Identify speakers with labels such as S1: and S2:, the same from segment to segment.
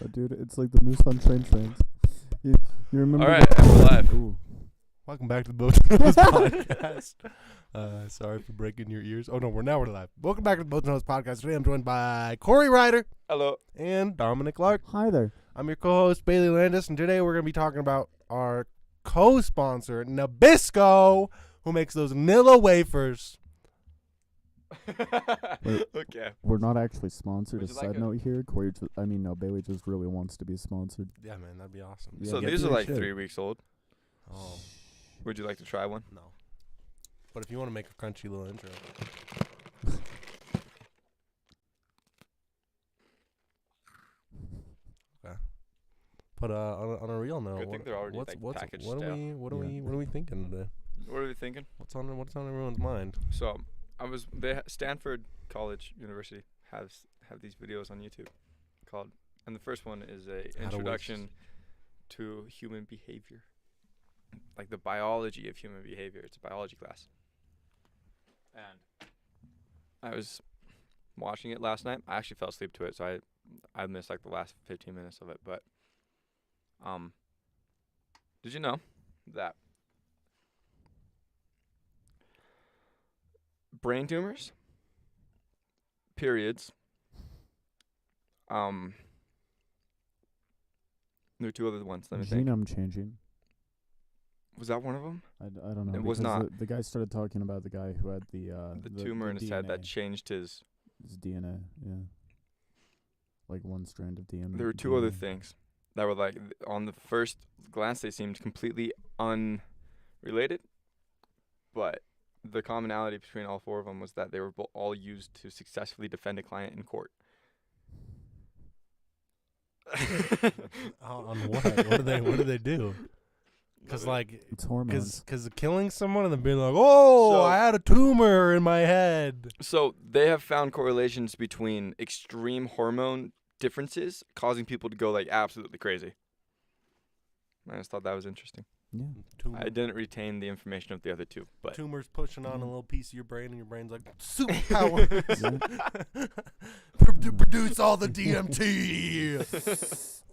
S1: Oh, dude, it's like the moose on trains. You remember?
S2: All right, we're live.
S1: Ooh.
S3: Welcome back to the Boats and Nose podcast. Sorry for breaking your ears. Oh no, we're live. Welcome back to the Boats and Nose podcast. Today I'm joined by Cory Ryder
S2: Hello.
S3: and Dominic Clark.
S1: Hi there.
S3: I'm your co-host Bailey Landis, and today we're going to be talking about our co-sponsor Nabisco, who makes those Nilla wafers.
S2: Okay.
S1: We're not actually sponsored.
S2: Would
S1: A
S2: you like
S1: side
S2: a-
S1: note here, Bailey just really wants to be sponsored.
S3: Yeah, man, that'd be awesome.
S1: Yeah,
S2: So
S1: get
S2: these
S1: to
S2: are
S1: your
S2: like
S1: shit.
S2: 3 weeks old.
S3: Oh
S2: Would you like to try one?
S3: no. But if you want to make a crunchy little intro, okay. But on a real note,
S2: Good thing they're already, like, packaged stale.
S3: what are we thinking today?
S2: What are we thinking?
S3: What's on everyone's mind?
S2: So Stanford College University have these videos on YouTube called, and the first one is a
S3: How to
S2: introduction to human behavior, like the biology of human behavior. It's a biology class, and I was watching it last night. I actually fell asleep to it, so I missed like the last 15 minutes of it. But did you know that brain tumors, periods, there are two other ones. Let me think.
S1: Genome changing.
S2: Was that one of them?
S1: I don't know.
S2: It was
S1: because
S2: not.
S1: The guy started talking about the guy who had
S2: The tumor in his head that
S1: DNA.
S2: changed his.
S1: His DNA, yeah. Like one strand of DNA.
S2: There were two other things that were like, on the first glance, they seemed completely unrelated, but the commonality between all four of them was that they were all used to successfully defend a client in court.
S3: On what? What do they do? Because
S1: It's hormones.
S3: because killing someone and then being like, oh,
S2: So-
S3: I had a tumor in my head.
S2: So they have found correlations between extreme hormone differences causing people to go like absolutely crazy. I just thought that was interesting.
S1: Yeah.
S3: Tumor.
S2: I didn't retain the information of the other two, but
S3: Tumor's pushing on a
S1: Mhm.
S3: little piece of your brain, and your brain's like, superpowers.
S1: Yeah.
S3: Produce all the DMT.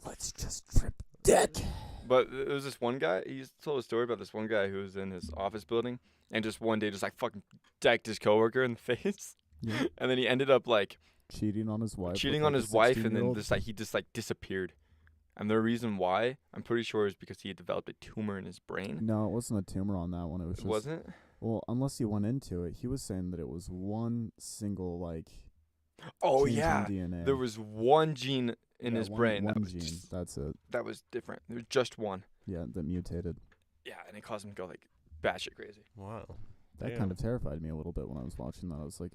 S1: Let's just trip dead.
S2: But there was this one guy, he told a story about this one guy who was in his office building and just one day just like fucking decked his coworker in the face.
S1: Yeah.
S2: And then he ended up like
S1: Cheating on his wife.
S2: cheating
S1: with,
S2: on
S1: like,
S2: his
S1: a
S2: wife, and then
S1: 16-year-old.
S2: he just disappeared. And the reason why, I'm pretty sure, is because he had developed a tumor in his brain.
S1: No, it wasn't a tumor on that one. It was
S2: It
S1: just.
S2: wasn't?
S1: Well, unless he went into it, he was saying that it was one single
S2: Oh
S1: change in
S2: yeah.
S1: DNA.
S2: There was one gene in
S1: Yeah,
S2: his
S1: one-
S2: brain
S1: One
S2: that was
S1: gene. That's it.
S2: that was different. There was just one.
S1: Yeah, that mutated.
S2: Yeah, and it caused him to go like batshit crazy.
S3: Wow.
S1: That kind of terrified me a little bit when I was watching that. I was like,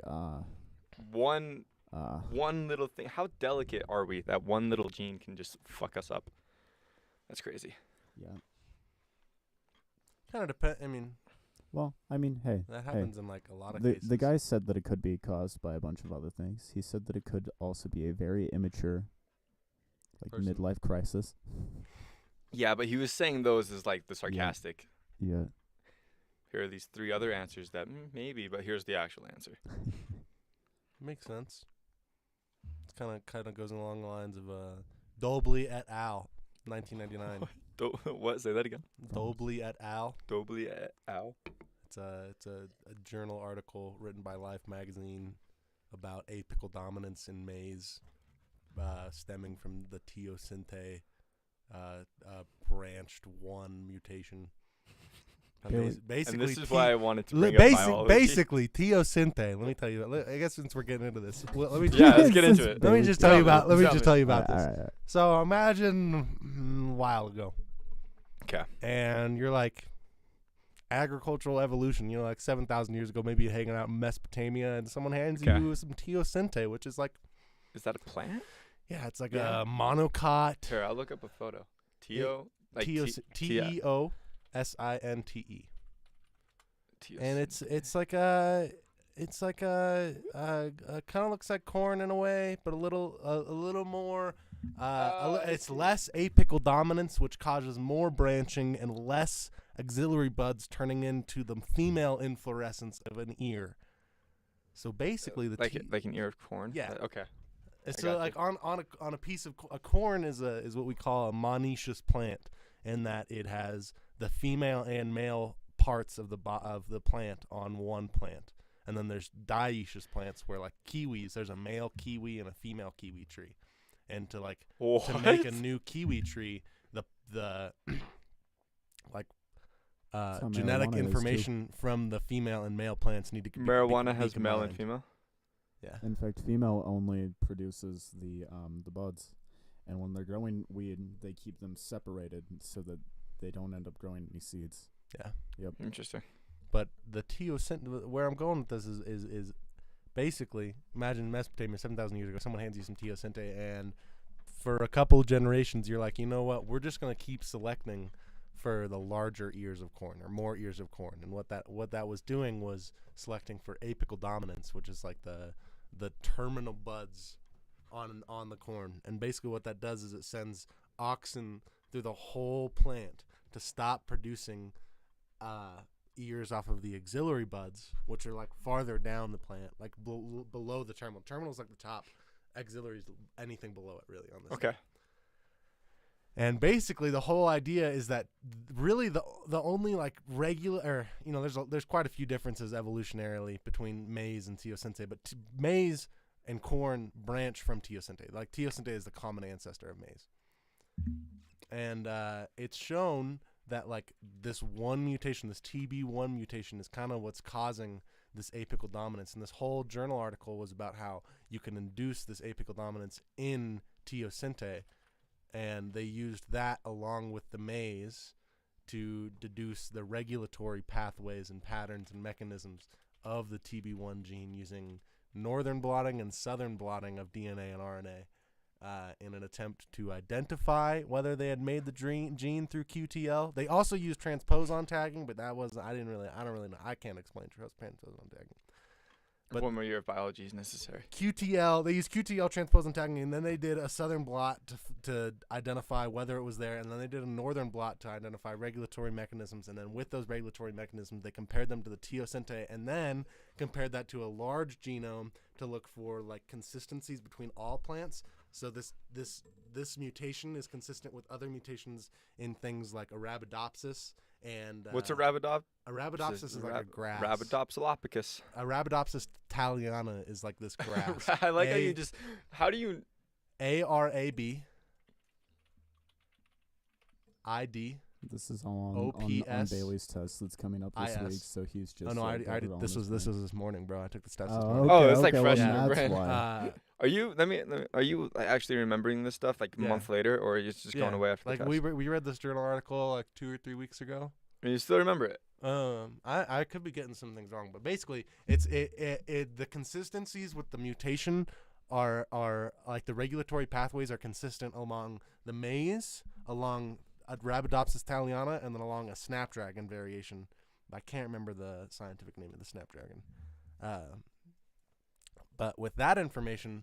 S2: One little thing. How delicate are we that one little gene can just fuck us up? That's crazy.
S1: yeah.
S3: Kind of depend. I mean,
S1: Well, I mean, hey,
S3: that happens in like a lot of
S1: the
S3: cases.
S1: the guy said that it could be caused by a bunch of other things. He said that it could also be a very immature,
S3: Person.
S1: midlife crisis.
S2: Yeah, but he was saying those as like the sarcastic.
S1: Yeah.
S2: Here are these three other answers that maybe, but here's the actual answer.
S3: Makes sense. It's kind of goes along the lines of Dobley et al. 1999.
S2: What? Say that again.
S3: Dobley et al.
S2: Dobley et al.
S3: It's a journal article written by Life magazine about apical dominance in maize, stemming from the teosinte branched 1 mutation.
S1: Bailey-
S3: Basically,
S2: And this is why I wanted to bring up biology.
S3: basically teosinte. Let me tell you. I guess since we're getting into this, let me
S2: Yeah, let's get into it.
S3: let me just tell you about. Let me just tell you about
S1: All
S3: this.
S1: right, all right.
S3: So imagine a while ago,
S2: Okay.
S3: and you're like agricultural evolution. You know, like 7,000 years ago, maybe you're hanging out in Mesopotamia, and someone hands
S2: Okay.
S3: you some teosinte, which is like,
S2: Is that a plant?
S3: yeah, it's like
S2: Yeah.
S3: a monocot.
S2: Here, I'll look up a photo. Teo, like
S3: Teosinte.
S2: Teo.
S3: And it's like a kind of looks like corn in a way, but a little more. It's less apical dominance, which causes more branching and less axillary buds turning into the female inflorescence of an ear. So basically,
S2: like an ear of corn.
S3: Yeah.
S2: Okay.
S3: It's
S2: I
S3: so
S2: got
S3: like
S2: you.
S3: on a piece of a corn is what we call a monoecious plant, in that it has the female and male parts of the plant on one plant, and then there's dioecious plants where like kiwis, there's a male kiwi and a female kiwi tree, and to make a
S2: What?
S3: new kiwi tree, the like
S1: That's how
S3: genetic
S1: marijuana is, too.
S3: information from the female and male plants need to be
S2: Marijuana has male and
S3: combined.
S2: female.
S3: Yeah.
S1: In fact, female only produces the buds, and when they're growing weed, they keep them separated so that they don't end up growing any seeds.
S3: Yeah.
S1: Yep.
S2: Interesting.
S3: But the teosinte, where I'm going with this is basically, imagine Mesopotamia 7,000 years ago, someone hands you some teosinte, and for a couple generations, you're like, you know what, we're just going to keep selecting for the larger ears of corn or more ears of corn. And what that was doing was selecting for apical dominance, which is like the terminal buds on the corn. And basically what that does is it sends auxin through the whole plant to stop producing ears off of the axillary buds, which are like farther down the plant, like below the terminal. Terminal's like the top, auxiliaries anything below it really on this.
S2: Okay.
S3: And basically the whole idea is that really the only like regular, or there's quite a few differences evolutionarily between maize and teosinte, but maize and corn branch from teosinte. Like teosinte is the common ancestor of maize. And it's shown that like this one mutation, this TB1 mutation, is kind of what's causing this apical dominance. And this whole journal article was about how you can induce this apical dominance in teosinte, and they used that along with the maize to deduce the regulatory pathways and patterns and mechanisms of the TB1 gene using northern blotting and southern blotting of DNA and RNA. In an attempt to identify whether they had made the gene through QTL. They also used transposon tagging, but I don't really know. I can't explain transposon tagging. But
S2: one more year of biology is necessary.
S3: QTL, they used QTL transposon tagging, and then they did a southern blot to identify whether it was there, and then they did a northern blot to identify regulatory mechanisms, and then with those regulatory mechanisms, they compared them to the teosinte, and then compared that to a large genome to look for like consistencies between all plants. So this mutation is consistent with other mutations in things like Arabidopsis and
S2: What's a Arabidopsis?
S3: Arabidopsis is like a grass.
S2: Arabidopsilopicus.
S3: Arabidopsis thaliana is like this grass.
S2: I like how do you
S3: ARABID.
S1: This is all on Bailey's test that's coming up this week,
S3: IS.
S1: so he's just.
S3: Oh no,
S1: like,
S3: I
S1: got it on
S3: this
S1: his
S3: was
S1: brain.
S3: this morning, bro. I took the stats this
S1: Oh,
S3: morning.
S2: Oh, it's like
S1: okay,
S2: fresh
S1: well,
S2: in your
S1: that's
S2: brain.
S1: why.
S2: Are you are you like, actually remembering this stuff like a
S3: Yeah.
S2: month later, or are you just going away after
S3: like
S2: the test?
S3: we read this journal article like 2 or 3 weeks ago.
S2: And you still remember it?
S3: I could be getting some things wrong, but basically it's the consistencies with the mutation are like the regulatory pathways are consistent along the maize, along Arabidopsis thaliana, and then along a snapdragon variation. I can't remember the scientific name of the snapdragon. But with that information,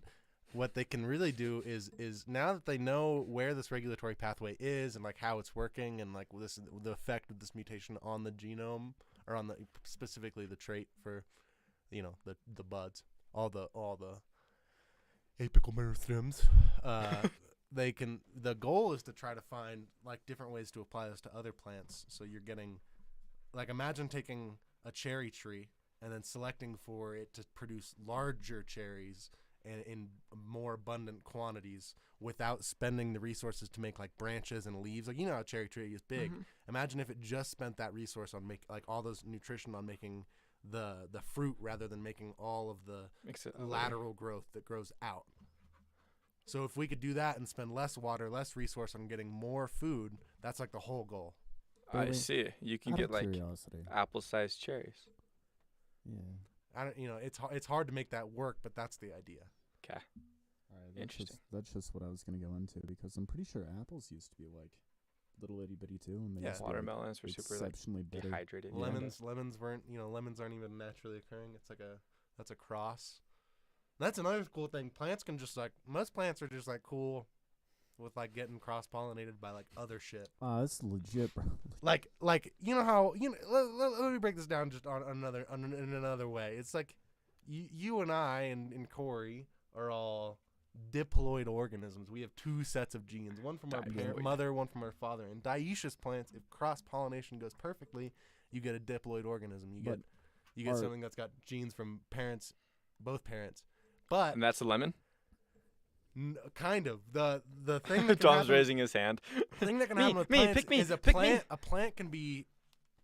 S3: what they can really do is now that they know where this regulatory pathway is and like how it's working and like the effect of this mutation on the genome, or on specifically the trait for the buds, all the apical meristems, the goal is to try to find like different ways to apply this to other plants. So you're getting, like, imagine taking a cherry tree and then selecting for it to produce larger cherries and in more abundant quantities without spending the resources to make like branches and leaves. Like, how a cherry tree is big.
S2: Mhm.
S3: Imagine if it just spent that resource on all those nutrition on making the fruit rather than making all of the
S2: Makes it
S3: lateral growth that grows out. So if we could do that and spend less water, less resource on getting more food, that's like the whole goal.
S2: I
S1: Really?
S2: see. You can
S1: Out
S2: get
S1: of
S2: like
S1: curiosity.
S2: apple-sized cherries.
S1: Yeah.
S3: I don't, it's hard to make that work, but that's the idea.
S2: Okay.
S1: All right.
S2: Interesting.
S1: That's just what I was gonna go into, because I'm pretty sure apples used to be like little itty bitty too, and they
S3: Yeah.
S1: used to be, like,
S2: Watermelons were super like
S1: exceptionally bitter.
S2: dehydrated.
S1: Yeah.
S3: Lemons weren't, lemons aren't even naturally occurring. It's like that's a cross. That's another cool thing. Plants can just most plants are just like cool with like getting cross-pollinated by like other shit.
S1: That's legit, bro.
S3: Like how let me break this down just in another way. It's like you and I and Cory are all diploid organisms. We have 2 sets of genes, one from our
S2: Diploid.
S3: mother, one from our father. And dioecious plants, if cross-pollination goes perfectly, you get a diploid organism. You
S1: But
S3: get something that's got genes from both parents. But
S2: And that's a lemon?
S3: kind of the thing that can
S2: Tom's
S3: happen,
S2: raising his hand.
S3: the thing that can
S2: Me,
S3: happen with
S2: me,
S3: plants
S2: pick me,
S3: is a
S2: pick me.
S3: plant. A plant can be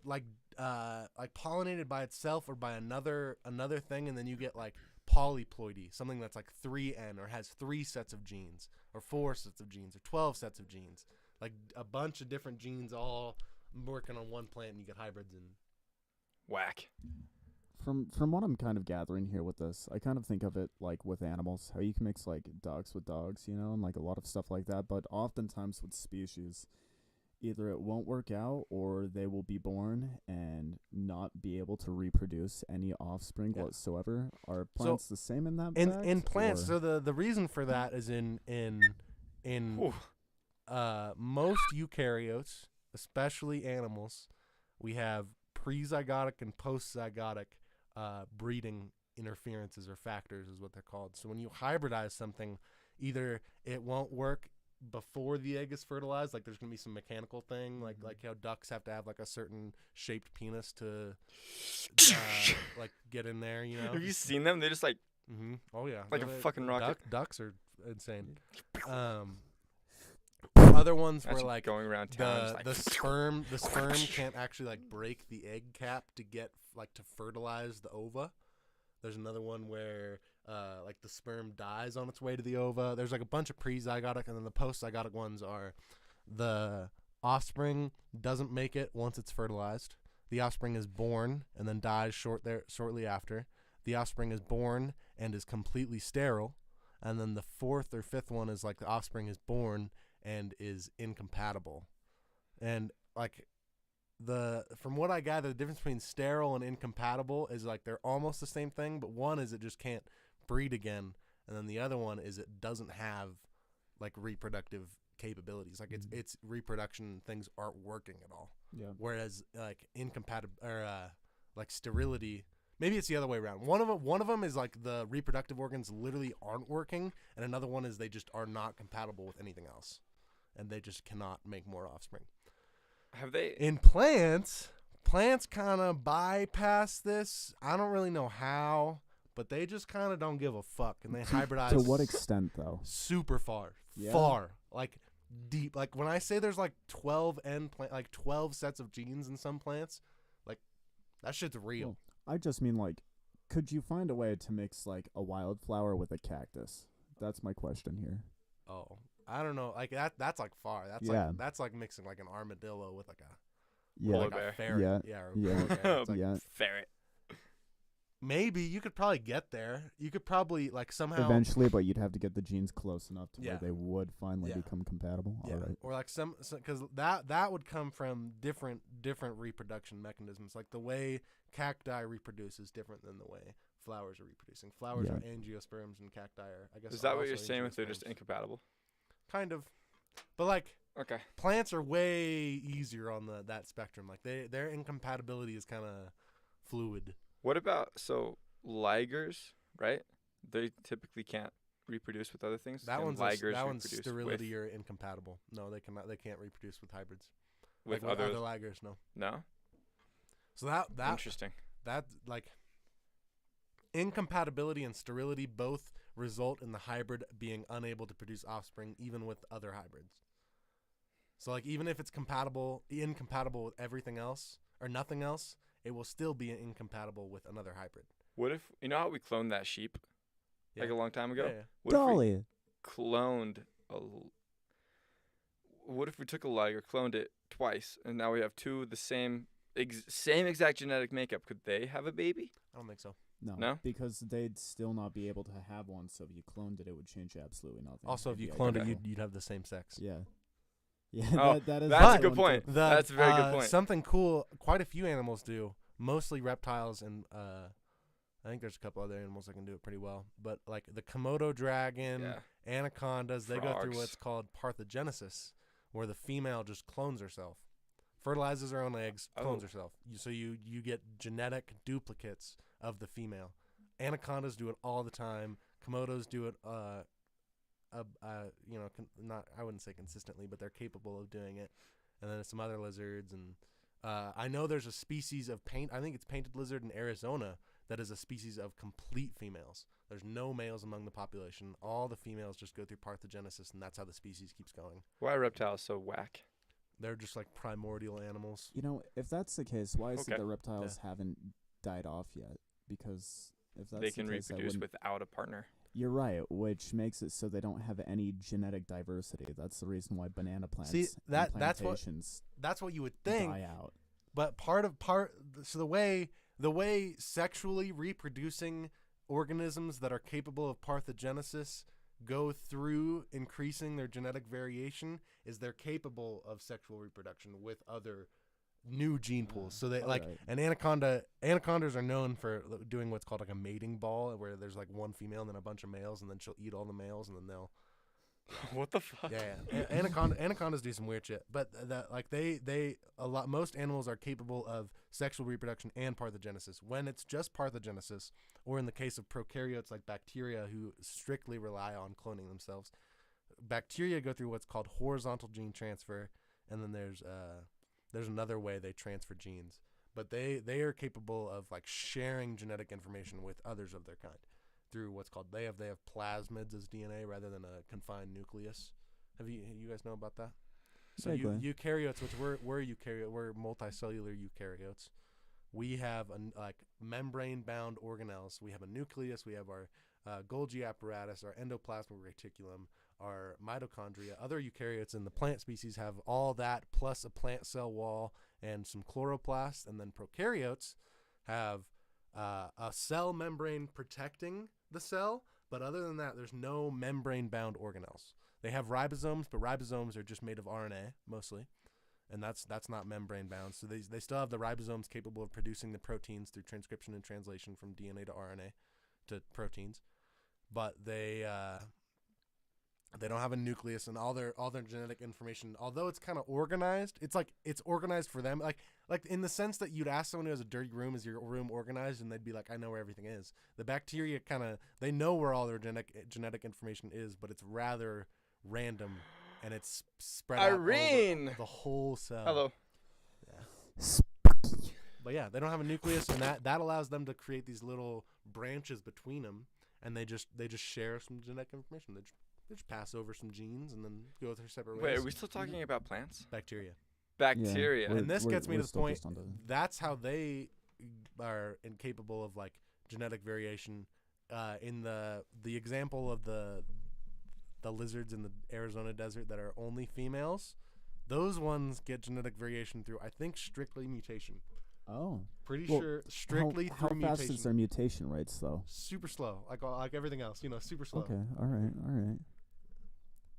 S3: like pollinated by itself or by another thing, and then you get like polyploidy, something that's like 3N or has 3 sets of genes or 4 sets of genes or 12 sets of genes, like a bunch of different genes all working on one plant, and you get hybrids. And
S2: Whack.
S1: From what I'm kind of gathering here with this, I kind of think of it like with animals, how you can mix like dogs with dogs, and like a lot of stuff like that. But oftentimes with species, either it won't work out or they will be born and not be able to reproduce any offspring whatsoever. Are plants the same in that fact?
S3: in plants,
S1: or?
S3: so the reason for that is in
S2: Ooh.
S3: most eukaryotes, especially animals, we have prezygotic and postzygotic breeding interferences or factors is what they're called. So when you hybridize something, either it won't work before the egg is fertilized, like there's going to be some mechanical thing, like how ducks have to have like a certain shaped penis to like get in there,
S2: Have you seen them? They just like
S3: Oh yeah,
S2: like a fucking rocket.
S3: Ducks are insane. Other ones were
S2: actually
S3: like
S2: going around town.
S3: the sperm can't actually like break the egg cap to get like to fertilize the ova. There's another one where like the sperm dies on its way to the ova. There's like a bunch of prezygotic, and then the postzygotic ones are the offspring doesn't make it once it's fertilized. The offspring is born and then dies shortly after. The offspring is born and is completely sterile, and then the 4th or 5th one is like the offspring is born and is incompatible. And like from what I gather, the difference between sterile and incompatible is like they're almost the same thing, but one is it just can't breed again, and then the other one is it doesn't have like reproductive capabilities. Like its reproduction things aren't working at all.
S1: Yeah.
S3: Whereas like incompatible or like sterility, maybe it's the other way around. One of them is like the reproductive organs literally aren't working, and another one is they just are not compatible with anything else, and they just cannot make more offspring.
S2: Have they?
S3: In plants kind of bypass this. I don't really know how, but they just kind of don't give a fuck, and they hybridize.
S1: To what extent, though?
S3: Super far.
S1: Yeah.
S3: Far. Like deep. Like when I say there's like 12 sets of genes in some plants, like that shit's real.
S1: Well, I just mean like, could you find a way to mix like a wildflower with a cactus? That's my question here.
S3: Oh, I don't know. Like that's like far. That's like mixing like an armadillo with like a
S2: Polar
S3: like
S2: bear.
S3: a ferret.
S1: Yeah.
S3: Or
S1: Yeah.
S3: polar bear. It's like,
S1: Yeah.
S2: Ferret.
S3: Maybe you could probably get there. You could probably like somehow
S1: Eventually, but you'd have to get the genes close enough to
S3: Yeah.
S1: where they would finally
S3: Yeah.
S1: become compatible.
S3: Yeah,
S1: All right.
S3: or like some because that would come from different reproduction mechanisms. Like the way cacti reproduce is different than the way flowers are reproducing. Flowers
S1: Yeah.
S3: are angiosperms, and cacti are, I guess.
S2: Is that what
S3: also
S2: you're saying with they're just
S3: angiosperms.
S2: incompatible?
S3: Kind of, but like
S2: Okay.
S3: plants are way easier on that spectrum. Like their incompatibility is kind of fluid.
S2: What about ligers, right? They typically can't reproduce with other things.
S3: That
S2: Can
S3: one's
S2: ligers
S3: that one's
S2: reproduce
S3: sterility or incompatible. No, they cannot. They can't reproduce with hybrids.
S2: with
S3: Like
S2: other.
S3: other ligers. No.
S2: No.
S3: So that
S2: Interesting.
S3: that like incompatibility and sterility both result in the hybrid being unable to produce offspring even with other hybrids. So like even if it's incompatible with everything else or nothing else, it will still be incompatible with another hybrid.
S2: What if how we cloned that sheep like a long time ago?
S3: Yeah.
S2: What if we
S1: Dolly.
S2: cloned what if we took a liger, cloned it twice, and now we have two the same exact genetic makeup? Could they have a baby?
S3: I don't think so.
S2: No?
S1: Because they'd still not be able to have one. So if you cloned it, it would change absolutely nothing.
S3: Also, if
S1: It'd
S3: you
S1: be
S3: cloned it,
S1: identical.
S3: you'd have the same sex.
S1: Yeah. Yeah.
S2: Oh,
S1: that is
S2: that's a
S1: the
S2: good
S1: one
S2: point.
S1: too.
S2: That's a very good point.
S3: Something cool. Quite a few animals do. Mostly reptiles and I think there's a couple other animals that can do it pretty well. But like the Komodo dragon,
S2: Yeah.
S3: anacondas, they go through
S2: Frogs.
S3: what's called parthenogenesis, where the female just clones herself, fertilizes her own eggs, clones
S2: Oh.
S3: herself. So you get genetic duplicates of the female. Anacondas do it all the time. Komodos do it not, I wouldn't say consistently, but they're capable of doing it. And then some other lizards, and I know there's a species of I think it's painted lizard in Arizona that is a species of complete females. There's no males among the population. All the females just go through parthenogenesis, and that's how the species keeps going.
S2: Why are reptiles so whack?
S3: They're just like primordial animals.
S1: You know, if that's the case, why is it
S2: Okay.
S1: the reptiles haven't died off yet? Because if that's
S2: They
S1: the
S2: can
S1: case,
S2: reproduce without a partner.
S1: You're right, which makes it so they don't have any genetic diversity. That's the reason why banana plants
S3: See,
S1: and
S3: that's
S1: plantations
S3: what you would think.
S1: die out.
S3: But so the way sexually reproducing organisms that are capable of parthenogenesis go through increasing their genetic variation is they're capable of sexual reproduction with other new gene pools. So they an anacondas are known for doing what's called like a mating ball, where there's like one female and then a bunch of males, and then she'll eat all the males, and then they'll
S2: What the fuck?
S3: yeah. Anacondas do some weird shit, but most animals are capable of sexual reproduction and parthenogenesis. When it's just parthenogenesis, or in the case of prokaryotes like bacteria who strictly rely on cloning themselves, bacteria go through what's called horizontal gene transfer, and then there's another way they transfer genes. But they are capable of like sharing genetic information with others of their kind through what's called they have plasmids as DNA rather than a confined nucleus. Have you guys know about that? So eukaryotes, which we're eukaryote, we're multicellular eukaryotes. We have like membrane-bound organelles. We have a nucleus. We have our Golgi apparatus, our endoplasmic reticulum, our mitochondria. Other eukaryotes in the plant species have all that plus a plant cell wall and some chloroplasts, and then prokaryotes have a cell membrane protecting the cell, but other than that, there's no membrane-bound organelles. They have ribosomes, but ribosomes are just made of RNA mostly, and that's not membrane-bound. So they still have the ribosomes capable of producing the proteins through transcription and translation from DNA to RNA to proteins, but they don't have a nucleus, and all their genetic information, although it's kind of organized, it's organized for them, like in the sense that you'd ask someone who has a dirty room, is your room organized, and they'd be like, I know where everything is. The bacteria they know where all their genetic information is, but it's rather random, and it's spread out over the whole cell.
S2: Hello.
S3: Yeah. But yeah, they don't have a nucleus, and that allows them to create these little branches between them, and they just share some genetic information. They just pass over some genes and then go their separate ways.
S2: Wait, are we still talking about plants?
S3: Bacteria.
S2: Bacteria.
S3: And this gets me to the point. That's how they are incapable of like genetic variation. In the example of the lizards in the Arizona desert that are only females, those ones get genetic variation through, I think, strictly mutation.
S1: Oh,
S3: pretty sure strictly through mutation.
S1: How fast is their mutation rates though?
S3: Super slow, like everything else, super slow.
S1: Okay, all right.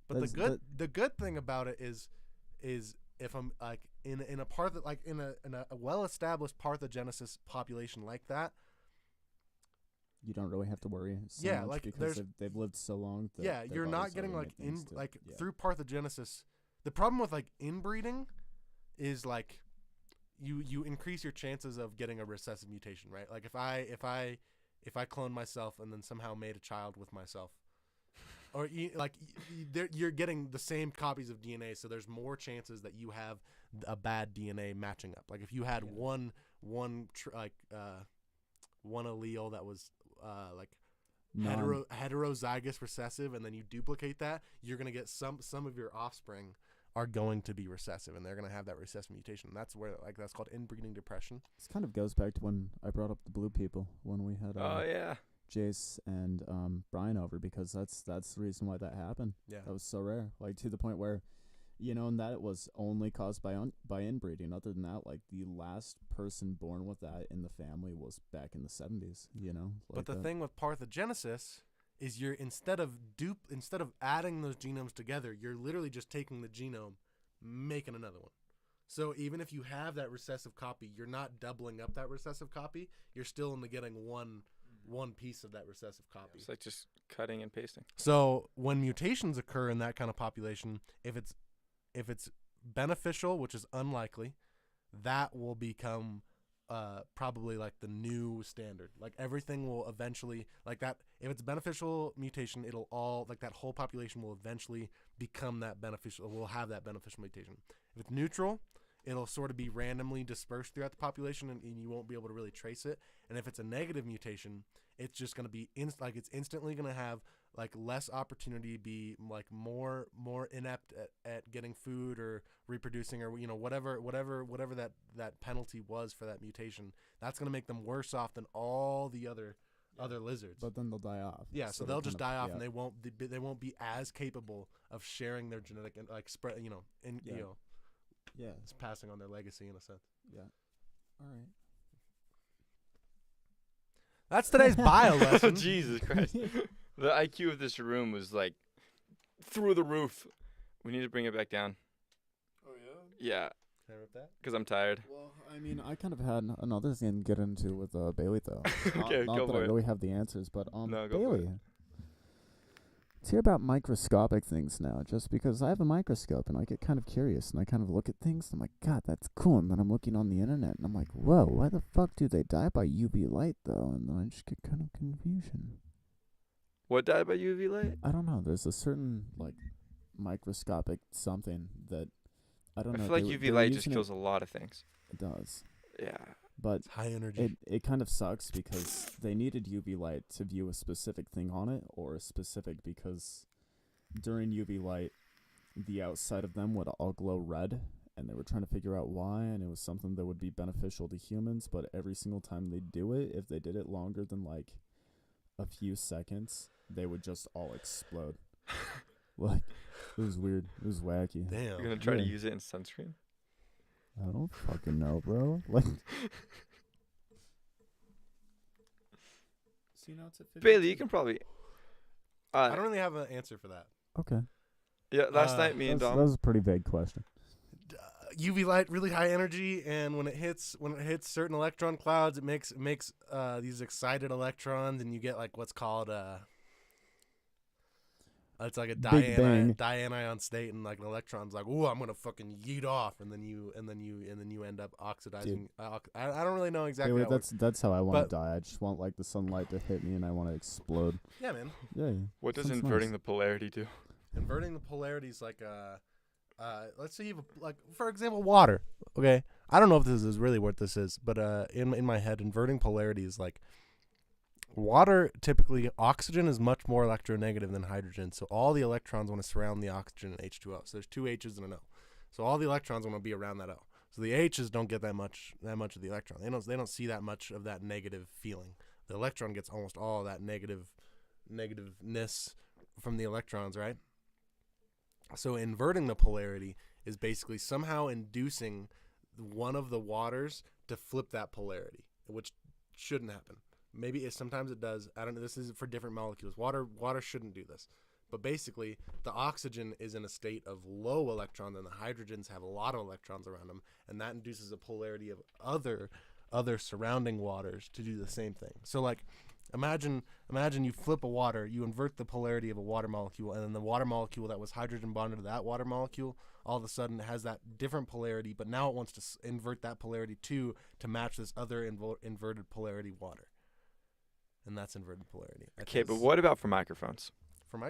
S3: But the good thing about it is if I'm like in a well-established parthenogenesis population like that,
S1: you don't really have to worry so much
S3: like
S1: because they've lived so long. That
S3: you're not getting like through parthenogenesis. The problem with like inbreeding is like you increase your chances of getting a recessive mutation, right? Like if I clone myself and then somehow made a child with myself, or you're getting the same copies of DNA, so there's more chances that you have a bad DNA matching up. Like if you had one allele that was heterozygous recessive, and then you duplicate that, you're gonna get some of your offspring are going to be recessive, and they're going to have that recessive mutation. And that's where that's called inbreeding depression.
S1: This kind of goes back to when I brought up the blue people when we had Jace and Brian over, because that's the reason why that happened.
S3: Yeah,
S1: that was so rare, like to the point where, and that it was only caused by inbreeding. Other than that, like the last person born with that in the family was back in the 70s.
S3: But the thing with parthenogenesis is you're instead of adding those genomes together, you're literally just taking the genome, making another one. So even if you have that recessive copy, you're not doubling up that recessive copy. You're still only getting one piece of that recessive copy.
S2: It's like just cutting and pasting.
S3: So when mutations occur in that kind of population, if it's beneficial, which is unlikely, that will become probably like the new standard. Like everything will eventually like that. If it's a beneficial mutation, it'll all like that whole population will eventually become that beneficial. Will have that beneficial mutation. If it's neutral, it'll sort of be randomly dispersed throughout the population, and you won't be able to really trace it. And if it's a negative mutation, it's just going to be it's instantly going to have like less opportunity, be like more inept at getting food or reproducing, or whatever that penalty was for that mutation. That's going to make them worse off than all the other lizards.
S1: But then they'll die off.
S3: Yeah, so they'll just die off, and they won't be as capable of sharing their genetic and like spread, it's passing on their legacy in a sense.
S1: Yeah. All right.
S3: That's today's bio lesson.
S2: Jesus Christ. The IQ of this room was like through the roof. We need to bring it back down.
S3: Oh, yeah?
S2: Yeah.
S3: Can I rip that?
S2: Because I'm tired.
S1: Well, I mean, I kind of had another thing to get into with Bailey, though.
S2: Okay,
S1: not
S2: go
S1: that
S2: for
S1: I
S2: it.
S1: really have the answers, but
S2: No, go for
S1: Bailey, let's hear about microscopic things now, just because I have a microscope, and I get kind of curious, and I kind of look at things, and I'm like, God, that's cool, and then I'm looking on the internet, and I'm like, whoa, why the fuck do they die by UV light, though? And then I just get kind of confusion.
S2: What died by UV light?
S1: I don't know. There's a certain, like, microscopic something that, I don't know.
S2: I feel like UV light just kills a lot of things.
S1: It does.
S2: Yeah.
S1: But
S3: It's high energy.
S1: it kind of sucks because they needed UV light to view a specific thing on it, or a specific, because during UV light, the outside of them would all glow red, and they were trying to figure out why, and it was something that would be beneficial to humans, but every single time they do it, if they did it longer than, like, a few seconds, they would just all explode. Like, it was weird. It was wacky.
S3: Damn.
S2: You're going to try to
S1: Yeah.
S2: use it in sunscreen?
S1: I don't fucking know, bro. Like, see, now it's at 52.
S2: Bailey, you can probably...
S3: I don't really have an answer for that.
S1: Okay.
S2: Yeah, last night me and
S1: That
S2: Dom...
S1: was a pretty vague question.
S3: UV light, really high energy, and when it hits certain electron clouds, it makes these excited electrons, and you get like what's called it's like a
S1: Big Bang.
S3: dianion state, and like an electron's like, ooh, I'm gonna fucking yeet off, and then you end up oxidizing. I don't really know exactly.
S1: Anyway,
S3: how it works.
S1: that's how I want
S3: But-
S1: to die. I just want, like, the sunlight to hit me, and I want to explode.
S3: Yeah, man.
S1: Yeah.
S2: What does
S1: sounds
S2: inverting
S1: nice.
S2: the polarity do?
S3: Inverting the polarities, like let's say you have like, for example, water. Okay, I don't know if this is really what this is, but in my head, inverting polarity is like water. Typically, oxygen is much more electronegative than hydrogen, so all the electrons want to surround the oxygen in H2O. So there's two H's and an O, so all the electrons want to be around that O. So the H's don't get that much of the electron. They don't see that much of that negative feeling. The electron gets almost all that negativeness from the electrons, right? So inverting the polarity is basically somehow inducing one of the waters to flip that polarity, which shouldn't happen. Maybe sometimes it does. I don't know. This is for different molecules. Water shouldn't do this. But basically, the oxygen is in a state of low electrons, and the hydrogens have a lot of electrons around them, and that induces a polarity of other surrounding waters to do the same thing. So like, Imagine you flip a water, you invert the polarity of a water molecule, and then the water molecule that was hydrogen bonded to that water molecule all of a sudden has that different polarity, but now it wants to invert that polarity too to match this other inverted polarity water. And that's inverted polarity.
S2: Okay, but what about for microphones?
S3: For my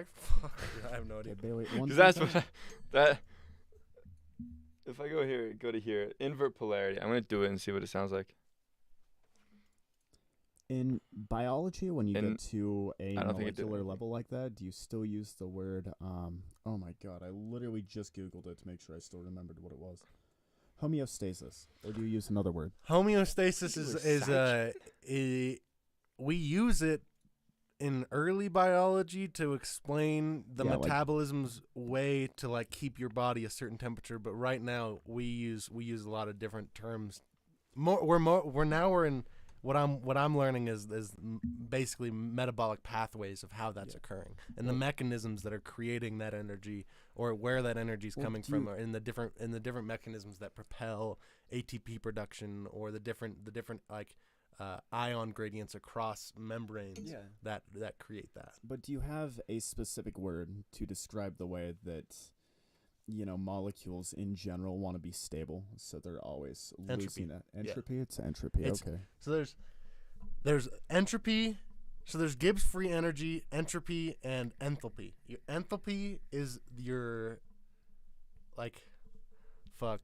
S3: I have no idea.
S1: Okay, Bailey, one
S2: Because that's
S1: thing-
S2: what that... If I go to here, invert polarity. I'm going to do it and see what it sounds like.
S1: In biology, when you
S2: In-
S1: get to a
S2: I don't think it did
S1: molecular
S2: anything.
S1: level like that, do you still use the word, oh my god, I literally just Googled it to make sure I still remembered what it was. Homeostasis. Or do you use another word?
S3: Homeostasis
S2: You were
S3: we use it in early biology to explain the
S1: Yeah, like-
S3: metabolism's way to like keep your body a certain temperature, but right now we use a lot of different terms. We're in what I'm learning is basically metabolic pathways of how that's occurring, and the mechanisms that are creating that energy, or where that energy is
S1: Well,
S3: coming
S1: do
S3: from,
S1: you-
S3: or in the different mechanisms that propel ATP production, or the different like ion gradients across membranes that create that.
S1: But do you have a specific word to describe the way that, molecules in general want to be stable, so they're always
S3: Entropy.
S1: losing it?
S3: Yeah.
S1: Entropy? It's entropy,
S3: It's-
S1: okay.
S3: So there's entropy, So there's Gibbs free energy, entropy, and enthalpy. Your enthalpy is your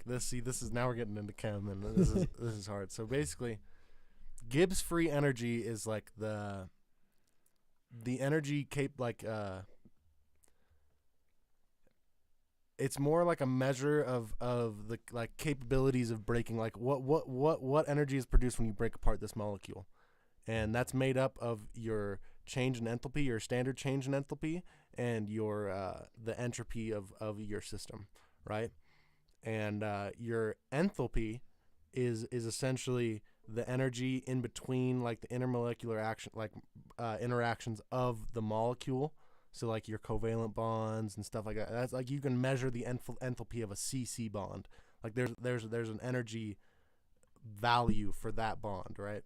S3: this is now we're getting into chem, and this is hard. So basically, Gibbs free energy is like the energy it's more like a measure of the like capabilities of breaking, like what energy is produced when you break apart this molecule. And that's made up of your change in enthalpy, your standard change in enthalpy, and your the entropy of your system, right? And your enthalpy is essentially the energy in between like the intermolecular action, like interactions of the molecule. So like your covalent bonds and stuff like that. That's like you can measure the enthalpy of a CC bond. Like there's an energy value for that bond, right?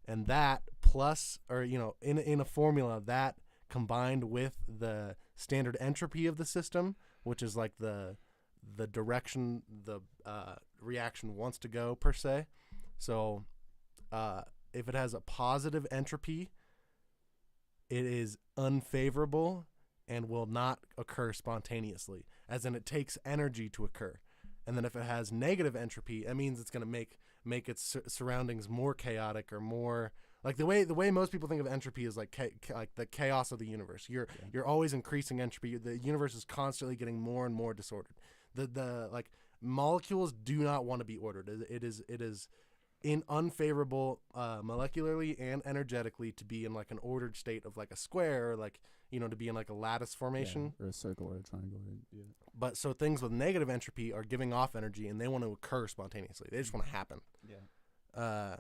S3: And that plus, or in a formula, that combined with the standard entropy of the system, which is like the direction the reaction wants to go per se. So if it has a positive entropy, it is unfavorable and will not occur spontaneously, as in it takes energy to occur. And then if it has negative entropy, that means it's going to make its surroundings more chaotic, or more like the way most people think of entropy is like like the chaos of the universe. You're always increasing entropy. The universe is constantly getting more and more disordered. The like molecules do not want to be ordered. It is in unfavorable molecularly and energetically to be in like an ordered state of like a square, or like to be in like a lattice formation,
S1: or a circle or a triangle. Yeah.
S3: But so things with negative entropy are giving off energy, and they want to occur spontaneously. They just want to happen.
S1: Yeah.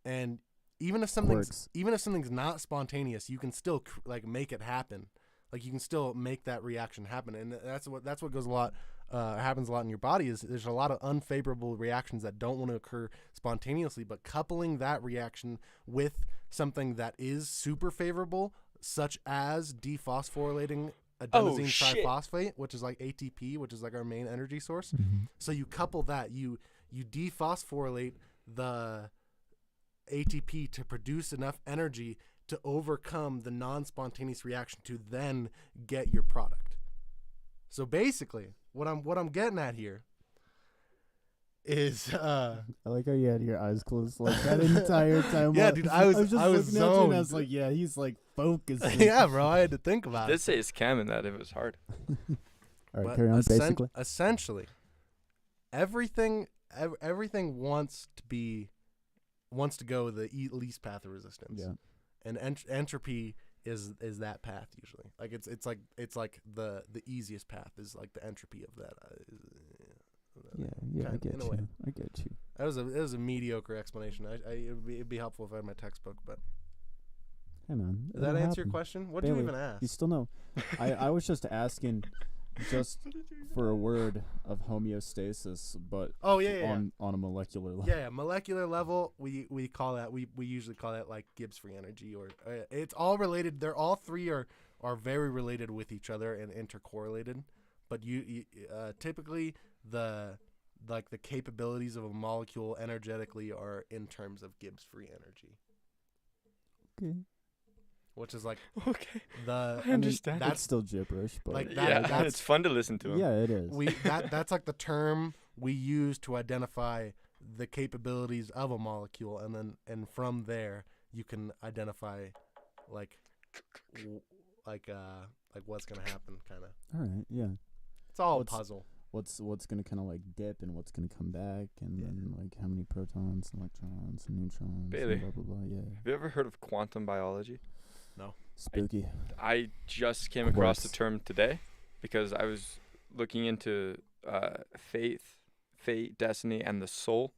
S3: And even if something's not spontaneous, you can still like make it happen. Like you can still make that reaction happen, and that's what goes a lot. Happens a lot in your body. Is there's a lot of unfavorable reactions that don't want to occur spontaneously, but coupling that reaction with something that is super favorable, such as dephosphorylating adenosine triphosphate, which is like ATP, which is like our main energy source.
S1: Mm-hmm.
S3: So you couple that, you dephosphorylate the ATP to produce enough energy to overcome the non-spontaneous reaction to then get your product. So basically, what I'm getting at here is
S1: I like how you had your eyes closed like that entire time.
S3: Yeah, dude, I was
S1: just
S3: zoned.
S1: looking at you and I was like, yeah, he's like focused.
S3: Yeah, bro, I had to think about
S2: Did
S3: it.
S2: say it's chem and that it was hard.
S1: All right,
S3: But
S1: carry on. Basically,
S3: essentially, everything wants to go the least path of resistance.
S1: yeah.
S3: And entropy is that path usually. Like it's like the easiest path is like the entropy of that.
S1: Yeah, I
S3: kind-
S1: get
S3: in a way.
S1: you. I get you.
S3: That was a mediocre explanation. It'd be helpful if I had my textbook, but
S1: Hey, man.
S3: does that
S1: it'll
S3: answer your
S1: happen.
S3: question? What did you
S1: Bailey,
S3: even ask?
S1: You still know. I was just asking just for a word of homeostasis, but
S3: Oh yeah.
S1: on a molecular level.
S3: Yeah, molecular level, we call that, we usually call that like Gibbs free energy, or it's all related. They're all three are very related with each other and intercorrelated. But you typically the capabilities of a molecule energetically are in terms of Gibbs free energy,
S1: Okay.
S3: which is like
S2: Okay.
S3: the
S2: I understand.
S1: That's still gibberish, but
S3: Like
S2: Yeah,
S3: that's
S2: it's fun to listen to him.
S1: yeah, it is.
S3: that's like the term we use to identify the capabilities of a molecule, and from there you can identify like what's gonna happen, kind of.
S1: All right, yeah.
S3: It's all a
S1: What's-
S3: puzzle.
S1: What's gonna kind of like dip and what's gonna come back, and
S3: Yeah.
S1: then like how many protons and electrons and neutrons
S2: Bailey.
S1: and blah blah blah. Yeah,
S2: Have you ever heard of quantum biology?
S1: spooky.
S2: I just came across the
S1: Quarks.
S2: term today because I was looking into fate, destiny, and the soul,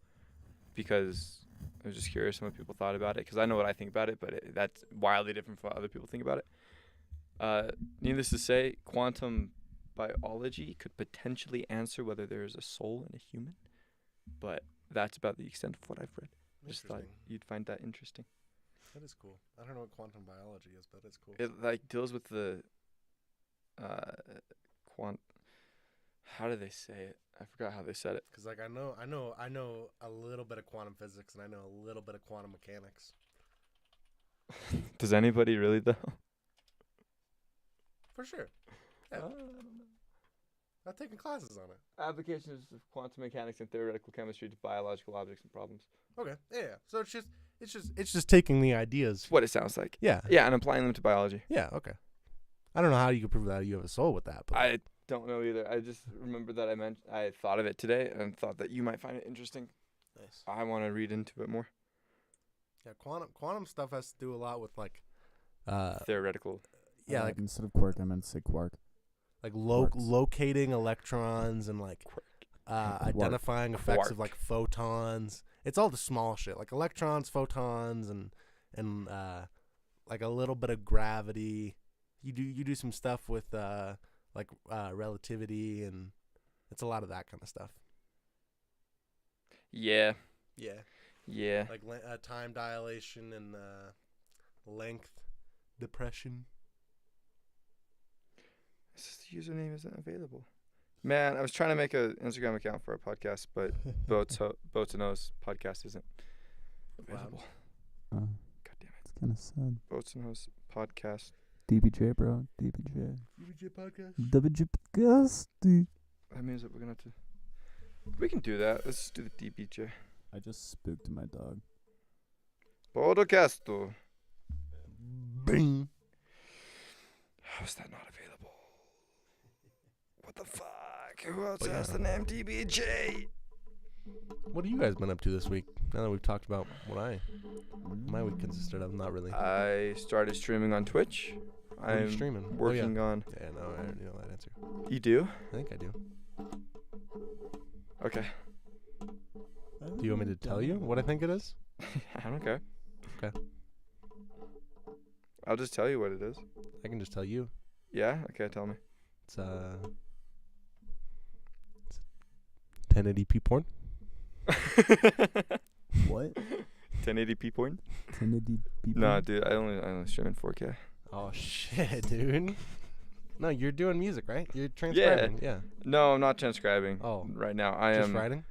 S2: because I was just curious what people thought about it, because I know what I think about it, but that's wildly different from what other people think about it. Needless to say, quantum biology could potentially answer whether there is a soul in a human, but that's about the extent of what I've read. Just thought
S3: Interesting.
S2: you'd find that interesting.
S3: That is cool. I don't know what quantum biology is, but it's cool.
S2: It like deals with the how do they say it? I forgot how they said it.
S3: Because like I know a little bit of quantum physics, and I know a little bit of quantum mechanics.
S2: Does anybody really though?
S3: For sure. Yeah. I've taken classes on it.
S2: Applications of quantum mechanics and theoretical chemistry to biological objects and problems.
S3: Okay. Yeah. So it's just taking the ideas.
S2: That's what it sounds like.
S3: Yeah.
S2: Yeah, and applying them to biology.
S3: Yeah. Okay. I don't know how you can prove that you have a soul with that, but
S2: I don't know either. I just remember that I thought of it today and thought that you might find it interesting.
S3: nice.
S2: I want to read into it more.
S3: Yeah. Quantum stuff has to do a lot with like,
S2: Theoretical.
S3: yeah, like
S1: instead of quark, I meant to say quark.
S3: like
S1: quarks.
S3: locating electrons and like identifying effects of like photons. It's all the small shit, like electrons, photons, and like a little bit of gravity. You do some stuff with like relativity, and it's a lot of that kind of stuff.
S2: Yeah.
S3: Yeah,
S2: Yeah.
S3: like time dilation and length depression.
S2: The username isn't available. Man, I was trying to make an Instagram account for our podcast, but Boats and Hose podcast isn't available. God damn it.
S1: It's kind of sad.
S2: Boats and Hose podcast.
S1: DBJ, bro. DBJ.
S3: UBJ podcast.
S1: DBJ podcast.
S2: That means that we're going to have to... We can do that. Let's do the DBJ.
S1: I just spooked my dog.
S2: Podcasto.
S3: Bing.
S2: How's that not available? What the fuck? Who else
S3: But
S2: has
S3: yeah.
S2: the name DBJ?
S3: What have you guys been up to this week? Now that we've talked about what my week consisted of, not really.
S2: I started streaming on Twitch.
S3: What are you
S2: I'm
S3: streaming?
S2: working on...
S3: Yeah, no, I already know that answer.
S2: You do?
S3: I think I do.
S2: Okay.
S3: Do you want me to tell you what I think it is?
S2: I don't care.
S3: Okay.
S2: I'll just tell you what it is.
S3: I can just tell you.
S2: Yeah? Okay, tell me.
S3: It's 1080p porn.
S1: What?
S2: 1080p porn?
S1: 1080p.
S2: No, dude, I only stream in 4K.
S3: Oh shit, dude. No, you're doing music, right? You're transcribing. Yeah.
S2: No, I'm not transcribing.
S3: Oh.
S2: Right now, I
S3: Just
S2: am
S3: writing?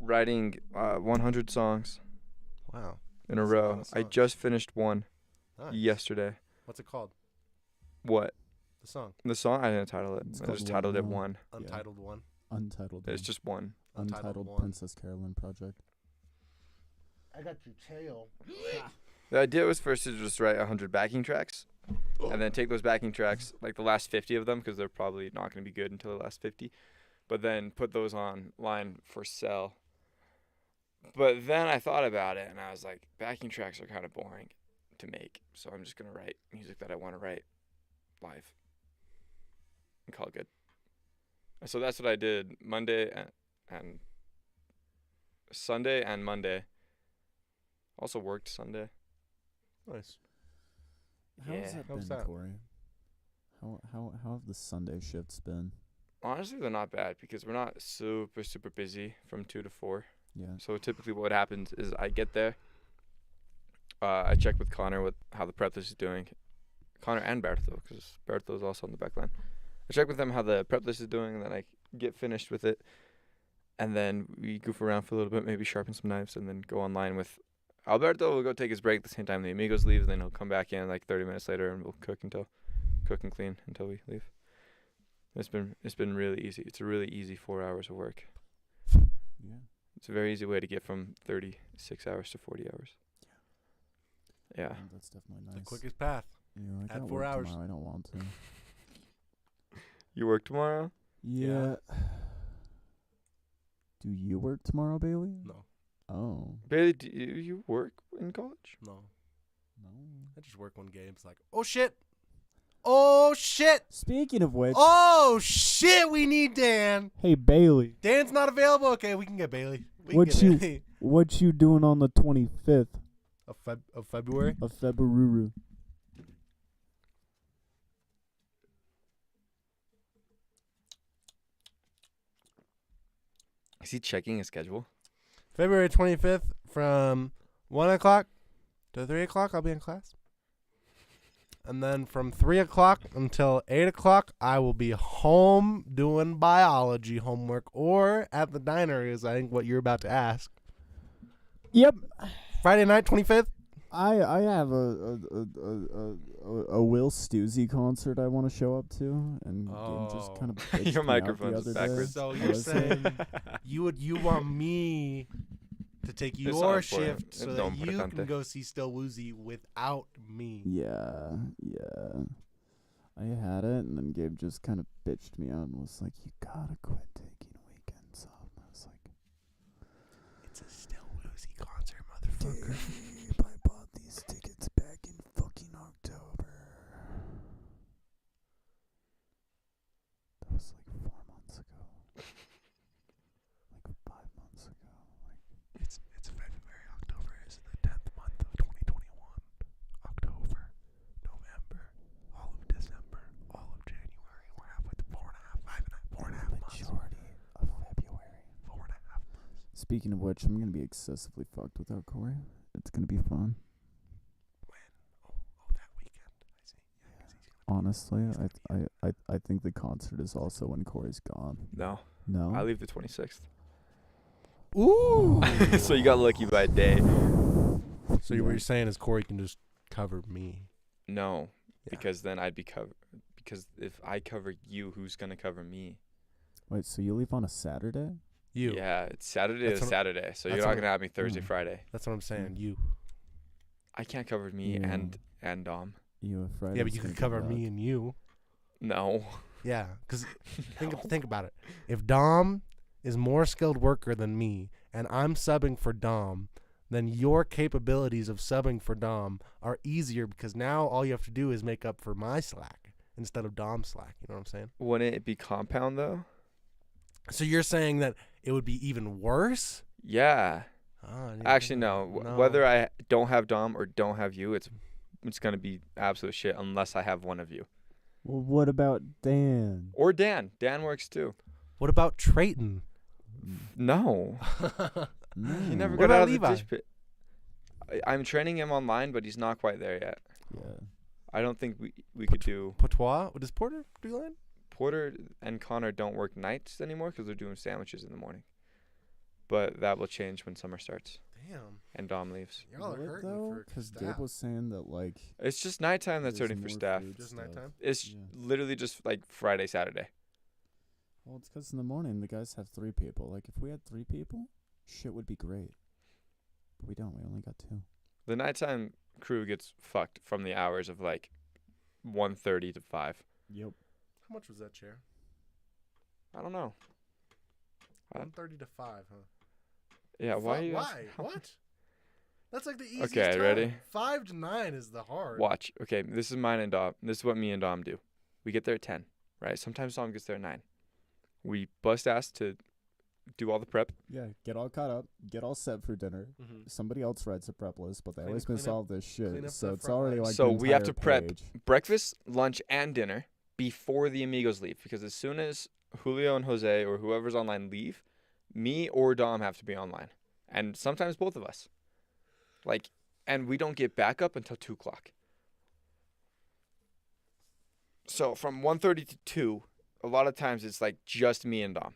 S2: writing 100 songs
S3: Wow.
S2: in a
S3: That's a lot
S2: row.
S3: of
S2: I
S3: songs.
S2: just finished one
S3: Nice.
S2: yesterday.
S3: What's it called?
S2: What?
S3: The song.
S2: The song? I didn't title it.
S1: It's
S2: I
S1: called
S2: just titled it
S1: One.
S2: One.
S3: Untitled one.
S1: Untitled.
S2: It's
S1: one.
S2: just one.
S3: Untitled one.
S1: Princess Carolyn project.
S3: I got your tail.
S2: The idea was first to just write 100 backing tracks, and then take those backing tracks, like the last 50 of them, because they're probably not going to be good until the last 50, but then put those online for sale. But then I thought about it, and I was like, backing tracks are kind of boring to make, so I'm just going to write music that I want to write live and call it good. And so that's what I did Monday and Sunday and Monday. Also worked Sunday.
S3: Nice.
S1: How's
S2: Yeah.
S1: that
S3: How's
S1: been,
S3: that?
S1: Cory? How have the Sunday shifts been?
S2: Honestly, they're not bad because we're not super busy from 2 to 4.
S1: Yeah.
S2: So typically what happens is I get there. I check with Connor how the prep list is doing. Connor and Bertho, because Bertho is also on the back line. I check with them how the prep list is doing, and then I get finished with it. And then we goof around for a little bit, maybe sharpen some knives, and then go online with Alberto. Will go take his break at the same time the amigos leave, and then he'll come back in like 30 minutes later, and we'll cook and clean until we leave. It's been really easy. It's a really easy 4 hours of work.
S1: Yeah.
S2: It's a very easy way to get from 36 hours to 40 hours. Yeah.
S1: That's definitely
S3: The
S1: nice.
S3: quickest path.
S1: Yeah, I
S3: Add
S1: got
S3: 4
S1: work
S3: hours.
S1: tomorrow. I don't want to.
S2: You work tomorrow?
S1: Yeah. Do you work tomorrow, Bailey?
S3: No.
S1: Oh.
S2: Bailey, do you work in college?
S3: No.
S1: No.
S3: I just work when Gabe's like, oh shit. Oh shit.
S1: Speaking of which,
S3: Oh shit, we need Dan.
S1: hey Bailey,
S3: Dan's not available. Okay, we can get Bailey. We can
S1: What
S3: get
S1: you-
S3: Bailey.
S1: what you doing on the 25th
S3: Of February?
S1: of February?
S2: Is he checking his schedule?
S3: February 25th from 1 o'clock to 3 o'clock, I'll be in class. And then from 3 o'clock until 8 o'clock, I will be home doing biology homework or at the diner is, I think, what you're about to ask.
S1: Yep.
S3: Friday night, 25th,
S1: I have a Will Stuzzi concert I want to show up to, and Gabe just kind of bitched
S2: Your
S1: me out
S2: microphone's
S1: the other
S2: backwards.
S1: day.
S3: So
S1: I
S3: you're
S1: was
S3: saying you want me to take
S2: It's not
S3: your
S2: important.
S3: shift so
S2: Don't
S3: that you
S2: importante.
S3: can go see Still Woozy without me.
S1: Yeah. I had it, and then Gabe just kind of bitched me out and was like, "You gotta quit taking weekends off." And I was like,
S3: It's a Still Woozy concert, motherfucker.
S1: "Gabe, I bought these tickets back in fucking October." That was like 4 months ago. Like 5 months ago.
S3: It's February. October is the 10th month of 2021. October, November, all of December, all of January. We're halfway through 4.5 months.
S1: Majority of February.
S3: 4.5 months.
S1: Speaking of which, I'm gonna be excessively fucked without Cory. It's gonna be fun.
S3: When? Oh, that weekend. I see. Yeah, 'cause he's gonna
S1: Honestly, I think the concert is also when Cory's gone.
S2: No,
S1: No.
S2: I leave the 26th.
S3: Ooh.
S2: So you got lucky by a day.
S3: So what you're saying is Cory can just cover me.
S2: No,
S3: Yeah.
S2: because then I'd be covered. Because if I cover you, who's gonna cover me?
S1: Wait, so you leave on a Saturday?
S3: You.
S2: Yeah, it's Saturday
S3: That's
S2: to
S3: what-
S2: Saturday, so you're
S3: that's
S2: not
S3: what-
S2: gonna have me Thursday,
S1: Mm.
S2: Friday.
S3: That's what I'm saying. You.
S2: I can't cover me
S1: Yeah.
S2: and Dom.
S1: You a Friday?
S3: Yeah, but you can cover me and you.
S2: No.
S3: Yeah, because think about it. If Dom is more skilled worker than me, and I'm subbing for Dom, then your capabilities of subbing for Dom are easier because now all you have to do is make up for my slack instead of Dom's slack. You know what I'm saying?
S2: Wouldn't it be compound though?
S3: So you're saying that it would be even worse?
S2: Yeah.
S3: Oh, I didn't
S2: Actually,
S3: think
S2: no.
S3: of that. No.
S2: Whether I don't have Dom or don't have you, it's gonna be absolute shit unless I have one of you
S1: Well, what about Dan?
S2: or Dan. Dan works too.
S3: What about Trayton?
S2: No, he never
S3: What
S2: got out
S3: about
S2: of the
S3: Levi?
S2: dish pit. I'm training him online, but he's not quite there yet.
S1: Yeah.
S2: I don't think we could do.
S3: Patois? What does Porter do line?
S2: Porter and Connor don't work nights anymore because they're doing sandwiches in the morning. But that will change when summer starts
S3: Damn.
S2: and Dom leaves.
S3: Y'all are
S1: Will it,
S3: hurting
S1: though?
S3: for
S1: Because
S3: staff.
S1: Gabe was saying that like
S2: It's just nighttime that's
S1: there's
S2: hurting for
S1: more
S2: staff.
S1: food
S3: Just
S1: stuff.
S3: nighttime?
S2: It's
S1: Yeah.
S2: literally just like Friday, Saturday.
S1: Well, it's because in the morning the guys have 3 people. Like if we had 3 people, shit would be great. But we don't. We only got 2.
S2: The nighttime crew gets fucked from the hours of like 1:30 to 5.
S1: Yep.
S3: How much was that chair?
S2: I don't know.
S3: 1:30 to 5, huh?
S2: Yeah, why?
S3: Fu-
S2: you-
S3: Why? What? That's like the easiest
S2: Okay,
S3: time.
S2: ready?
S3: 5 to 9 is the hard.
S2: Watch. Okay, this is mine and Dom. This is what me and Dom do. We get there at 10, right? Sometimes Dom gets there at 9. We bust ass to do all the prep.
S1: Yeah. Get all caught up. Get all set for dinner.
S3: Mm-hmm.
S1: Somebody else writes a prep list, but they
S3: Clean-
S1: always
S3: clean
S1: miss
S3: up-
S1: all this
S3: clean
S1: shit.
S3: up
S1: So
S3: the
S1: it's
S3: front
S1: already
S3: line.
S1: like
S2: So
S1: the
S2: we have
S1: entire
S2: to prep
S1: page.
S2: breakfast, lunch, and dinner before the amigos leave. Because as soon as Julio and Jose or whoever's online leave, me or Dom have to be online. And sometimes both of us. Like, and we don't get back up until 2 o'clock. So from 1:30 to 2, a lot of times it's like just me and Dom.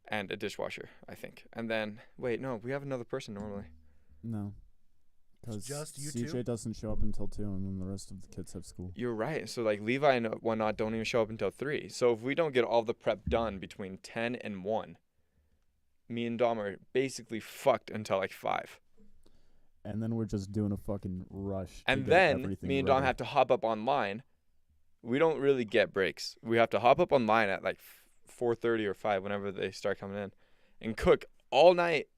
S2: And a dishwasher, I think. And then, wait, no, we have another person normally.
S1: No. Because
S3: just you
S1: CJ
S3: two?
S1: doesn't show up until 2, and then the rest of the kids have school.
S2: You're right. So like Levi and whatnot don't even show up until 3. So if we don't get all the prep done between 10 and 1, me and Dom are basically fucked until like 5.
S1: And then we're just doing a fucking rush.
S2: And
S1: to get
S2: then
S1: everything
S2: me and Dom
S1: ready.
S2: have to hop up online. We don't really get breaks. We have to hop up online at like 4:30 or 5 whenever they start coming in and cook all night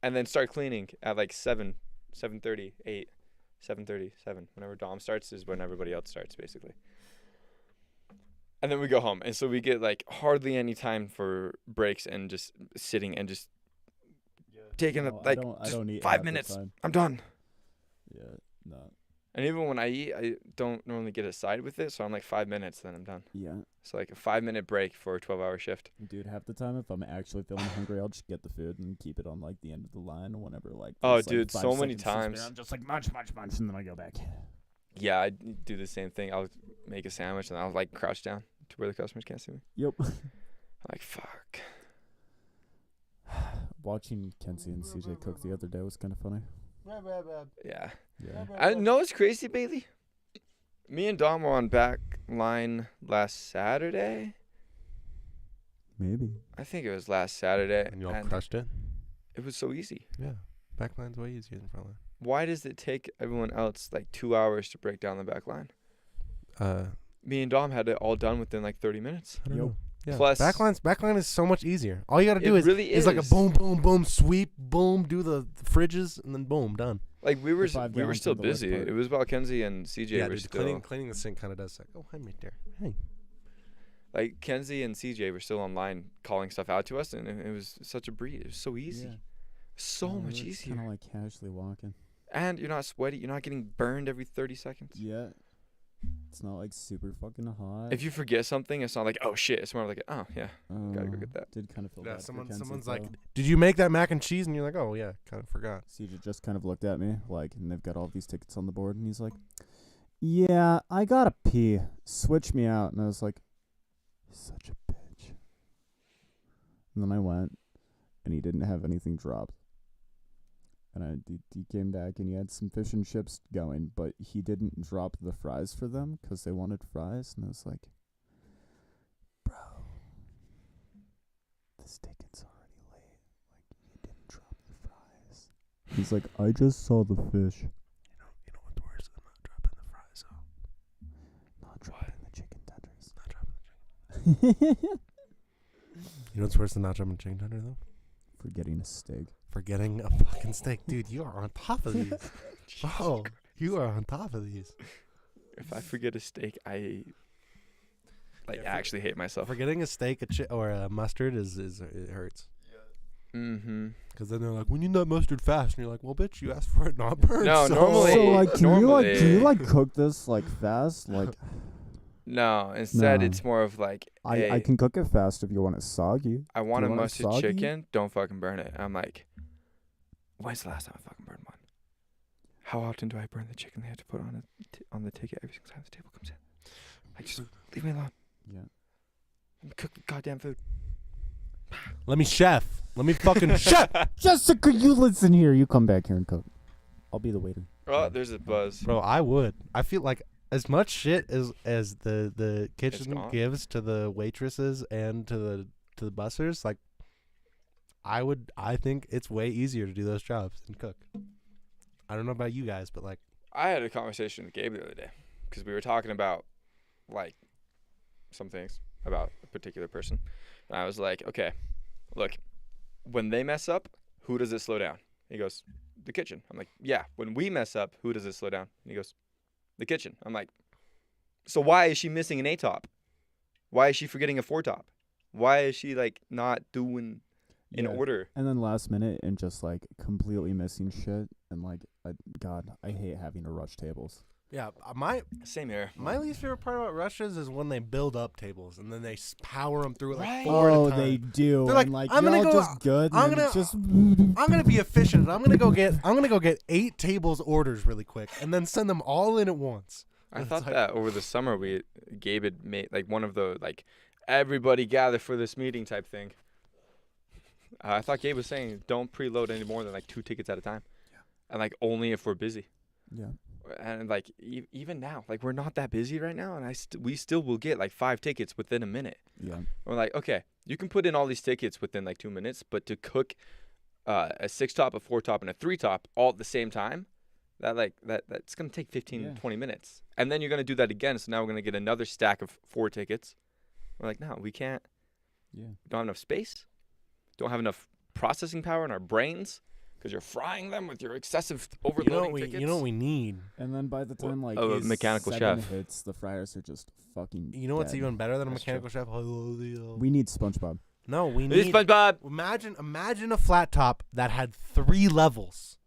S2: and then start cleaning at like 7, 7:30, 8, 7:30, 7. Whenever Dom starts is when everybody else starts basically. And then we go home. And so we get like hardly any time for breaks and just sitting and just taking
S1: No,
S2: like
S1: I don't eat
S2: 5
S1: half the
S2: minutes.
S1: time.
S2: I'm done.
S1: Yeah, no.
S2: And even when I eat, I don't normally get a side with it. So I'm like 5 minutes, then I'm done.
S1: Yeah,
S2: So like a 5-minute break for a 12-hour shift.
S1: dude. Half the time, if I'm actually feeling hungry, I'll just get the food and keep it on like the end of the line. Whenever like.
S2: Oh,
S1: there's, like,
S2: dude,
S1: 5
S2: so many
S1: seconds to spare,
S2: times.
S1: I'm just like munch, and then I go back.
S2: Yeah, I do the same thing. I'll make a sandwich and I'll like crouch down to where the customers can't see me.
S1: Yep.
S2: I'm like, fuck.
S1: Watching Kenzie and CJ cook the other day was kind of funny.
S2: Yeah.
S1: Yeah.
S2: I know it's crazy, Bailey. Me and Dom were on back line last Saturday.
S1: Maybe.
S2: I think it was last Saturday.
S3: And y'all crushed it?
S2: It was so easy.
S3: Yeah. Back line's way easier than front line.
S2: Why does it take everyone else like 2 hours to break down the back line? Me and Dom had it all done within like 30 minutes.
S3: I don't know. Yeah.
S2: Plus,
S3: backline is so much easier. All you got to do is like a boom, boom, boom, sweep, boom, do the fridges, and then boom, done.
S2: Like we were
S1: gallons
S2: still
S1: of the worst
S2: busy.
S1: part.
S2: It was about Kenzie and CJ
S3: Yeah,
S2: were
S3: dude,
S2: still
S3: cleaning the sink kind of does like, oh, I'm right there. Hey.
S2: like Kenzie and CJ were still online calling stuff out to us, and it was such a breeze. It was so easy,
S1: Yeah.
S2: so much easier.
S1: Kind of like casually walking.
S2: And you're not sweaty. You're not getting burned every 30 seconds.
S1: Yeah. It's not like super fucking hot.
S2: If you forget something, it's not like, oh shit. It's more like, oh yeah, gotta go get that.
S1: Did kind of feel
S3: Yeah,
S1: bad.
S3: someone's like, did you make that mac and cheese? And you're like, oh yeah, kind of forgot.
S1: CJ just kind of looked at me like, and they've got all these tickets on the board, and he's like, "Yeah, I gotta pee. Switch me out." And I was like, "Such a bitch." And then I went, and he didn't have anything dropped. And he came back, and he had some fish and chips going, but he didn't drop the fries for them because they wanted fries. And I was like, "Bro, this ticket's already late. Like, you didn't drop the fries." He's like, "I just saw the fish."
S3: You know what's worse than not dropping the fries, though?
S1: Not dropping the chicken tenders.
S3: Not dropping the chicken. You know what's worse than not dropping the chicken tender, though?
S1: Forgetting a steak.
S3: Forgetting a fucking steak. Dude, you are on top of these. Bro, you are on top of these.
S2: If I forget a steak, I
S3: Yeah,
S2: actually hate myself.
S3: Forgetting a steak or a mustard is it hurts.
S2: Mm-hmm.
S3: Because then they're like, we need that mustard fast. And you're like, well, bitch, you asked for it not burnt.
S2: No,
S3: so
S2: normally-
S1: So like, can
S2: normally-
S1: you cook this like fast? Like,
S2: No, instead
S1: No.
S2: it's more of like,
S1: I
S2: hey,
S1: can cook it fast if you want it soggy.
S2: I want a
S1: you want it
S2: mustard
S1: soggy?
S2: chicken. Don't fucking burn it. I'm like, when's the last time I fucking burned one? How often do I burn the chicken they have to put on on the ticket every single time the table comes in? Like, just leave me alone.
S1: Yeah.
S2: Let me cook the goddamn food.
S3: Let me chef. Let me fucking chef.
S1: Jessica, you listen here. You come back here and cook. I'll be the waiter.
S2: Oh, there's a buzz.
S3: Bro, I would. I feel like as much shit as the kitchen
S2: gone.
S3: gives to the waitresses and to the bussers, like I think it's way easier to do those jobs than cook. I don't know about you guys, but like
S2: I had a conversation with Gabe the other day because we were talking about like some things about a particular person, and I was like, okay, look, when they mess up, who does it slow down? He goes, the kitchen. I'm like, yeah. When we mess up, who does it slow down? And he goes, the kitchen. I'm like, so why is she missing an A top? Why is she forgetting a 4 top? Why is she like not doing in
S1: Yeah.
S2: order?
S1: And then last minute and just like completely missing shit. And like, God, I hate having to rush tables.
S3: yeah, my
S2: Same here.
S3: least favorite part about rushes is when they build up tables and then they power them through it like
S2: Right.
S3: 4 at a
S1: Oh,
S3: time.
S1: they do.
S3: They're like,
S1: and like,
S3: I'm gonna
S1: y'all
S3: go-
S1: just good.
S3: I'm
S1: and then
S3: gonna-
S1: just.
S3: I'm gonna be efficient. I'm gonna go get 8 tables orders really quick and then send them all in at once.
S2: I
S3: It's
S2: thought
S3: like-
S2: that over the summer Gabe had made like one of the like everybody gather for this meeting type thing. I thought Gabe was saying don't preload any more than like 2 tickets at a time, and like only if we're busy.
S1: Yeah.
S2: And like even now, like we're not that busy right now, and we still will get like 5 tickets within a minute.
S1: Yeah.
S2: We're like, okay, you can put in all these tickets within like 2 minutes, but to cook a 6 top, a 4 top, and a 3 top all at the same time, that's gonna take 15, 20 minutes, and then you're gonna do that again. So now we're gonna get another stack of 4 tickets. We're like, no, we can't.
S1: Yeah.
S2: Don't have enough space. Don't have enough processing power in our brains because you're frying them with your excessive overloading tickets.
S3: You know what we need?
S1: And then by the time like
S2: a mechanical
S1: 7
S2: chef.
S1: hits, the fryers are just fucking.
S3: You know what's
S1: dead.
S3: even better than a
S2: That's
S3: mechanical chef?
S1: We need SpongeBob.
S3: No, we
S2: Hey,
S3: need.
S2: SpongeBob.
S3: Imagine a flat top that had 3 levels.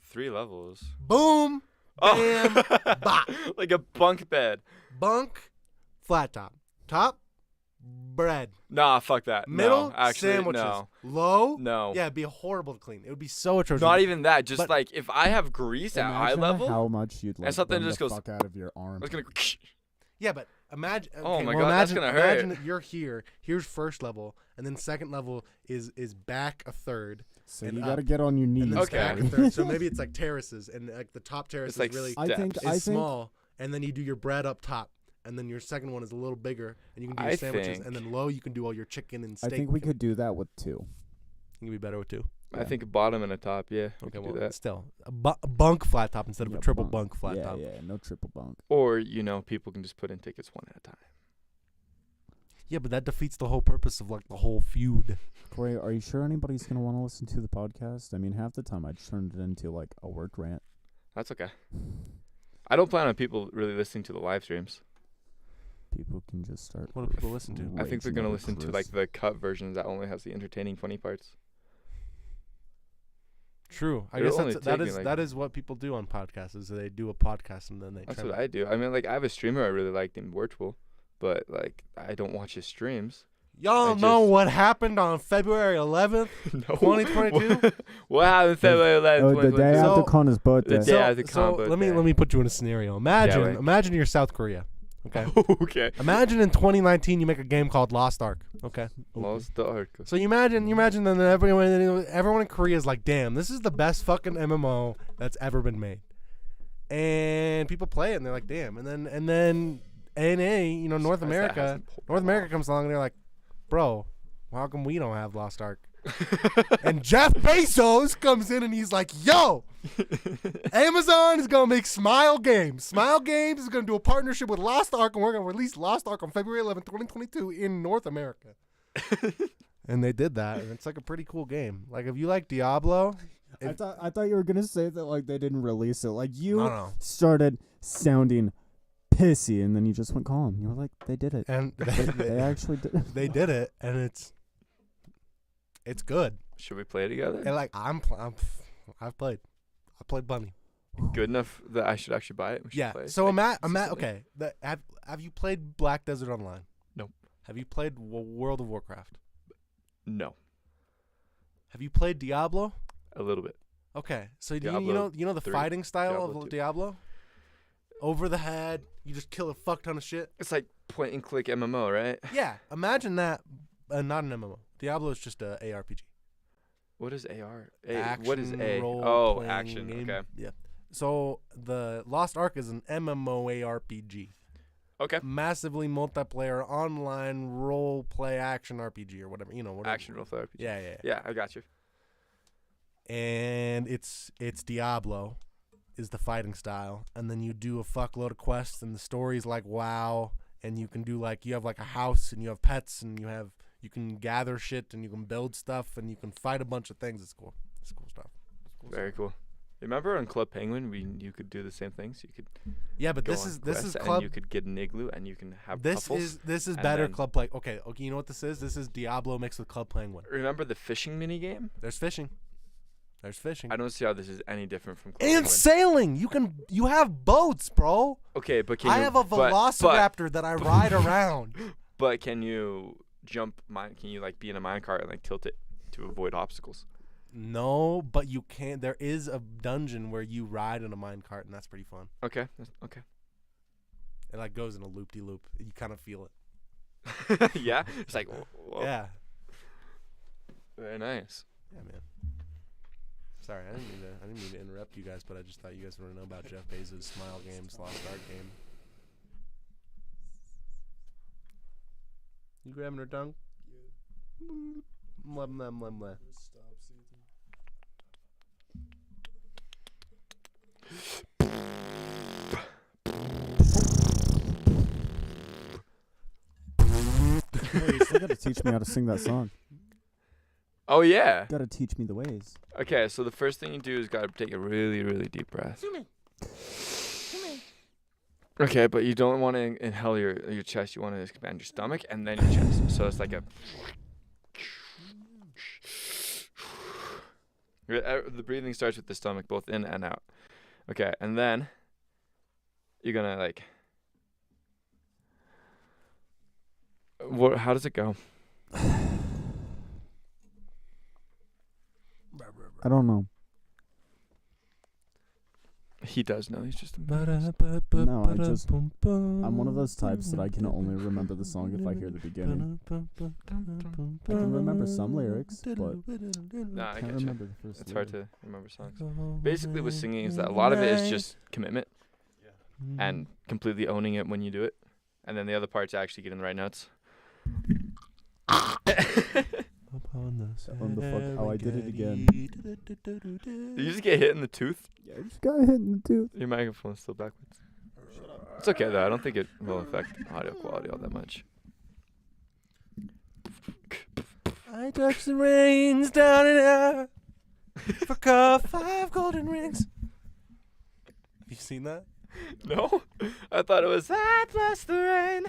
S2: 3 levels.
S3: Boom, bam, bop.
S2: Like a bunk bed.
S3: Bunk, flat top, bread,
S2: Nah, fuck that.
S3: middle,
S2: no, actually,
S3: sandwiches,
S2: no.
S3: low.
S2: No.
S3: Yeah, it'd be horrible to clean. It would be so atrocious.
S2: Not even that. Just
S3: But-
S2: like if I have grease at eye
S1: Imagine
S2: level,
S1: how much you'd like
S2: something
S1: burn
S2: just
S1: the
S2: goes-
S1: fuck out of your arm.
S2: I was gonna go.
S3: Yeah, but Imagine.
S2: Oh
S3: Okay,
S2: my
S3: well,
S2: God, that's gonna hurt.
S3: Imagine that you're here. Here's first level, and then second level is back a third.
S1: So
S3: and
S1: you
S3: up,
S1: got to get on your knees.
S3: and then
S2: Okay.
S3: back a third. So maybe it's like terraces, and like the top terrace
S2: It's like
S3: is really
S1: I think
S2: steps.
S1: I
S3: is
S1: think
S3: small, and then you do your bread up top, and then your second one is a little bigger, and you can do your
S2: I
S3: sandwiches,
S2: think-
S3: and then low you can do all your chicken and
S1: I
S3: steak.
S1: think we could do that with 2.
S3: You can be better with 2.
S2: I think a bottom and a top. Yeah, we
S3: Okay,
S2: could
S3: well,
S2: do that.
S3: still a bunk flat top instead of
S1: Yeah,
S3: a triple bunk flat
S1: yeah,
S3: top.
S1: yeah, no triple bunk.
S2: Or people can just put in tickets one at a time.
S3: Yeah, but that defeats the whole purpose of like the whole feud.
S1: Cory, are you sure anybody's gonna want to listen to the podcast? I mean, half the time I just turned it into like a work rant.
S2: That's okay. I don't plan on people really listening to the live streams.
S1: People can just start.
S3: What do people listen to?
S2: I think they're
S1: raging
S2: gonna
S1: over
S2: listen to
S1: Chris.
S2: like the cut versions that only has the entertaining, funny parts.
S3: True. I
S2: They're
S3: guess
S2: only
S3: that
S2: taking, like-
S3: that is what people do on podcasts. Is they do a podcast and then they.
S2: That's
S3: trim
S2: what
S3: it.
S2: I do. I mean, like I have a streamer I really like named Virtual, but like I don't watch his streams.
S3: Y'all
S2: I
S3: know
S2: just-
S3: what happened on February 11th,
S2: No.
S3: 2022?
S2: What happened February 11th?
S1: Oh, the day
S2: 2022?
S1: after
S3: So-
S1: Connor's birthday.
S2: The day after combo
S3: let
S2: day.
S3: me put you in a scenario. Imagine
S2: like-
S3: imagine you're South Korea. Okay.
S2: Okay.
S3: Imagine in 2019 you make a game called Lost Ark. Okay.
S2: Lost Ark.
S3: So you imagine then everyone in Korea is like, damn, this is the best fucking MMO that's ever been made. And people play it and they're like, damn. And then NA, North America comes along and they're like, bro, how come we don't have Lost Ark? And Jeff Bezos comes in and he's like, yo, Amazon is going to make Smile Games. Smile Games is going to do a partnership with Lost Ark, and we're going to release Lost Ark on February 11th, 2022 in North America. And they did that, and it's like a pretty cool game. Like, if you like Diablo,
S1: I thought you were gonna say that like they didn't release it. Like you
S3: No.
S1: started sounding pissy, and then you just went calm. You were like, they did it.
S3: and
S1: They actually did it.
S3: they did it, and it's good.
S2: Should we play together?
S3: And like I played Bunny.
S2: Good enough that I should actually buy it. We should
S3: Yeah.
S2: play it,
S3: So
S2: like, consistently.
S3: okay. Have you played Black Desert Online?
S2: Nope.
S3: Have you played World of Warcraft?
S2: No,
S3: Have you played Diablo?
S2: a little bit.
S3: Okay. So
S2: Diablo
S3: you know the
S2: 3,
S3: fighting style
S2: Diablo
S3: of
S2: 2.
S3: Diablo? Over the head, you just kill a fuck ton of shit.
S2: It's like point and click MMO, right?
S3: Yeah. Imagine that, not an MMO. Diablo is just a ARPG.
S2: What is AR?
S3: Action
S2: What is A?
S3: role
S2: Oh,
S3: playing
S2: action.
S3: game.
S2: Okay.
S3: Yeah. So the Lost Ark is an MMOARPG.
S2: Okay.
S3: Massively multiplayer online role play action RPG or whatever, whatever.
S2: Action role play RPG.
S3: Yeah.
S2: Yeah, I got you.
S3: And it's Diablo is the fighting style, and then you do a fuckload of quests, and the story's like WoW, and you can do you have like a house, and you have pets, and you can gather shit, and you can build stuff, and you can fight a bunch of things. It's cool. It's cool stuff.
S2: Very cool. Remember on Club Penguin, you could do the same things. You could
S3: Yeah, but
S2: go
S3: this
S2: on
S3: is
S2: quests
S3: Club.
S2: and you could get an igloo and you can have couples.
S3: This is
S2: and
S3: better
S2: then-
S3: Club Play. Okay, you know what this is? This is Diablo mixed with Club Penguin.
S2: Remember the fishing mini game?
S3: There's fishing.
S2: I don't see how this is any different from Club
S3: And
S2: Penguin.
S3: sailing. You have boats, bro.
S2: Okay, but can
S3: I
S2: you?
S3: have a velociraptor that I ride around.
S2: But can you jump? Can you like be in a minecart and like tilt it to avoid obstacles?
S3: No, but you can. There is a dungeon where you ride in a minecart, and that's pretty fun.
S2: Okay. Okay.
S3: It like goes in a loop-de-loop. You kind of feel it.
S2: Yeah. It's like whoa.
S3: Yeah.
S2: Very nice.
S3: Yeah, man. Sorry, I didn't mean to interrupt you guys, but I just thought you guys want to know about Jeff Bezos' Smile Games Lost Ark game. You grabbing her tongue? Yeah. Mwah, mwah, mwah, mwah.
S1: Hey, you still gotta teach me how to sing that song.
S2: Oh yeah.
S1: Gotta teach me the ways.
S2: Okay, so the first thing you do is gotta take a really, really deep breath. Okay, but you don't want to inhale your chest. You want to expand your stomach and then your chest. So it's like a. The breathing starts with the stomach, both in and out. Okay, and then you're gonna like. What? How does it go?
S1: I don't know.
S2: He does know. He's just
S1: I'm one of those types that I can only remember the song if I hear the beginning. I can remember some lyrics, but
S2: Nah, I
S1: can't
S2: get you.
S1: remember the first
S2: It's hard
S1: lyric.
S2: to remember songs. Basically, with singing is that a lot of it is just commitment and completely owning it when you do it, and then the other part's actually getting the right notes.
S1: On the fuck? Oh, I did it again.
S2: Did you just get hit in the tooth?
S1: Yeah, I just got hit in the tooth.
S2: Your microphone's still backwards. It's okay though. I don't think it will affect audio quality all that much.
S3: I touch the reins down in air for 5 golden rings. Have you seen that?
S2: No, I thought it was I bless the rain.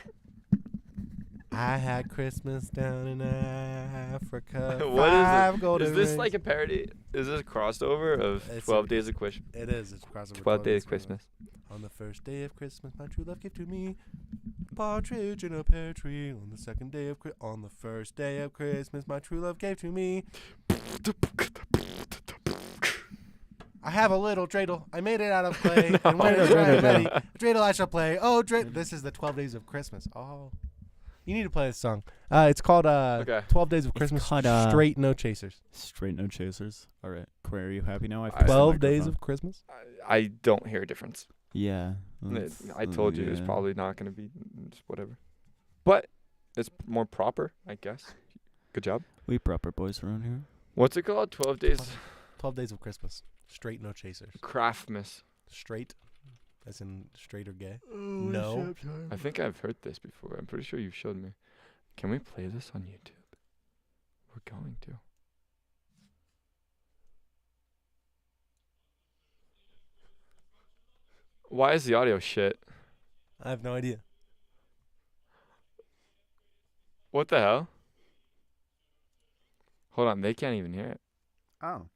S3: I had Christmas down in Africa.
S2: What is it?
S3: 5 golden
S2: Is this
S3: rings.
S2: like a parody? Is this a crossover of
S3: It's
S2: 12 Days of Christmas?
S3: It is. It's across
S2: 12 Days of Christmas.
S3: On the first day of Christmas, my true love gave to me a partridge in a pear tree. On the second day of on the first day of Christmas, my true love gave to me. I have a little dreidel. I made it out of clay.
S2: No.
S3: And when it's ready, dreidel I shall play. Oh, this is the 12 Days of Christmas. Oh. You need to play this song. It's called 12 Days of Christmas.
S1: called,
S3: Straight No Chasers.
S1: Straight no chasers. All right, Corey, are you happy now? I
S3: 12 Days of Christmas.
S2: I don't hear a difference.
S1: Yeah.
S2: I told you it's probably not going to be just whatever. But it's more proper, I guess. Good job.
S1: We proper boys around here.
S2: What's it called? 12 Days?
S3: 12 Days of Christmas. Straight No Chasers.
S2: Craftmas.
S3: Straight, as in straight or gay. No.
S2: I think I've heard this before. I'm pretty sure you've showed me. Can we play this on YouTube? We're going to. Why is the audio shit?
S3: I have no idea.
S2: What the hell? Hold on, they can't even hear it.
S1: Oh.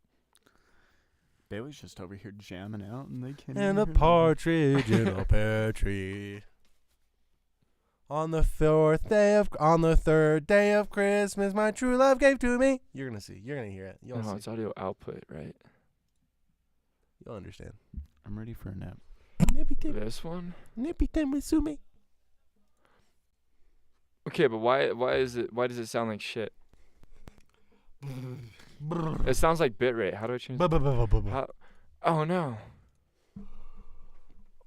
S1: Bailey's just over here jamming out, and they can't.
S3: And
S1: even
S3: a
S1: hear
S3: partridge in a pear tree. On the third day of Christmas, my true love gave to me. You're gonna see. You're gonna hear it. You'll
S2: No,
S3: see.
S2: it's audio output, right?
S3: You'll understand.
S1: I'm ready for a nap.
S3: Nippy tip,
S2: This one?
S3: nippy tip with Sumi.
S2: Okay, but why does it sound like shit? It sounds like bitrate. How do I change that? How? Oh no.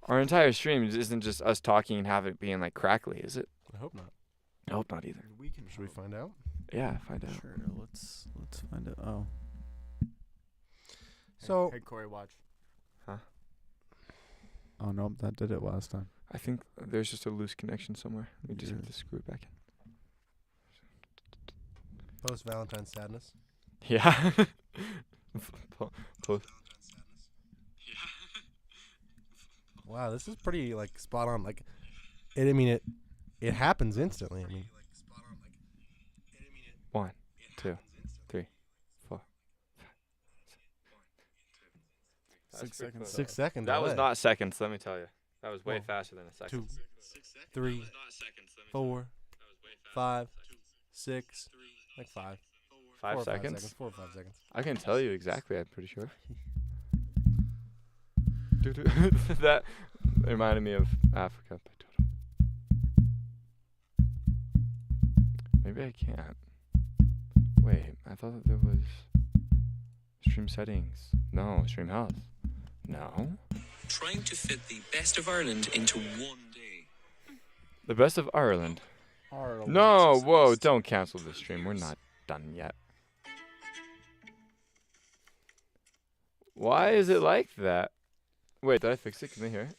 S2: Our entire stream isn't just us talking and have it being like crackly, is it?
S3: I hope not.
S2: I hope not either.
S3: Should we find out?
S2: Yeah, find out.
S1: Sure. Let's find it. Oh.
S3: So
S1: Hey, Corey, watch.
S2: Huh?
S1: Oh no, that did it last time.
S2: I think there's just a loose connection somewhere. We just have
S1: Yeah.
S2: to screw it back in.
S3: post Valentine sadness.
S2: Yeah.
S3: Wow, this is pretty like spot on. Like, it happens instantly. I mean,
S2: 1, 2, 3, 4.
S1: 6 seconds.
S3: 6 seconds.
S2: That was
S3: away.
S2: not seconds, let me tell you. That was way
S3: Whoa.
S2: faster than a second.
S3: 2, 3, 4, 5, 6, like 5.
S2: 5
S3: 4 or 5
S2: seconds?
S3: 4 or 5 seconds.
S2: I can tell you exactly, I'm pretty sure. That reminded me of Africa by Toto. Maybe I can't. Wait, I thought that there was stream settings. No, stream health. No.
S4: Trying to fit the best of Ireland into one day.
S2: The best of Ireland. No, whoa, don't cancel the stream. We're not done yet. Why is it like that? Wait, did I fix it? Can they hear it?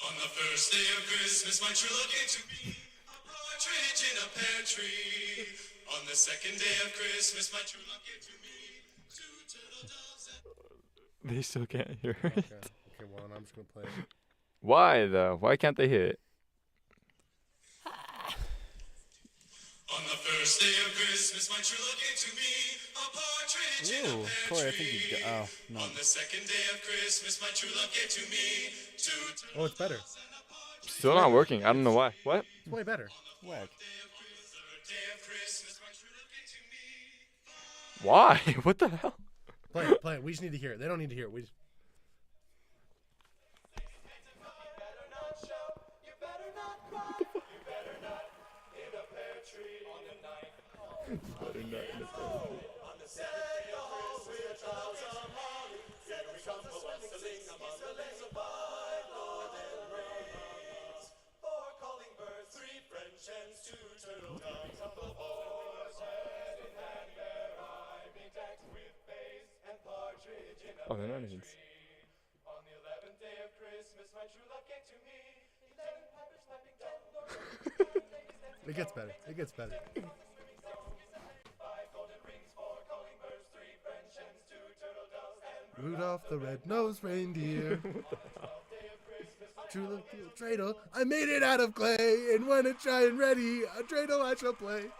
S5: On the first day of Christmas, my true love gave to me a partridge in a pear tree. On the second day of Christmas, my true love gave to me 2 turtle doves and
S2: They still can't hear it.
S3: Okay, well, I'm just gonna play it.
S2: Why though? Why can't they hear it?
S5: On the first day of Christmas, my true love gave to me a partridge in a
S1: Ooh,
S5: pear
S1: Corey, I
S5: tree.
S1: think you. Oh no.
S5: On the second day of Christmas, my true love gave to me 2 turtle
S3: Oh, it's better.
S5: doves and a partridge.
S2: Still not working. I don't know why. What?
S3: It's way better.
S1: Whack.
S5: Third day of Christmas, my true love gave to me.
S2: Why? What the hell?
S3: Play it. Play it. We just need to hear it. They don't need to hear it. We just...
S2: Oh, they're not even.
S5: On the 11th day of Christmas, my true love gave to me 11 pipers piping, 10
S3: It gets better. It gets better.
S5: 5 golden rings, 4 calling birds, 3 French hens, 2 turtle doves, and
S3: Rudolph the red-nosed reindeer. True love, dreidel. I made it out of clay, and when it's dry and ready, a dreidel I shall play.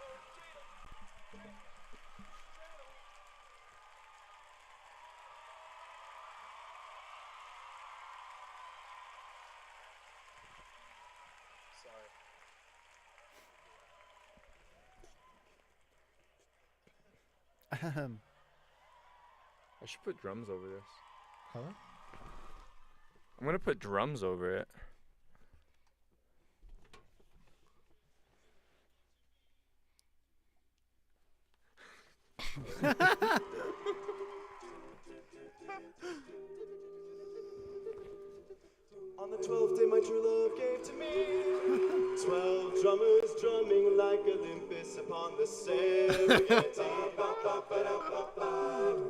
S2: I should put drums over this.
S3: Huh?
S2: I'm gonna put drums over it.
S5: On the 12th day, my true love gave to me 12 drummers drumming like Olympus upon the Serengeti.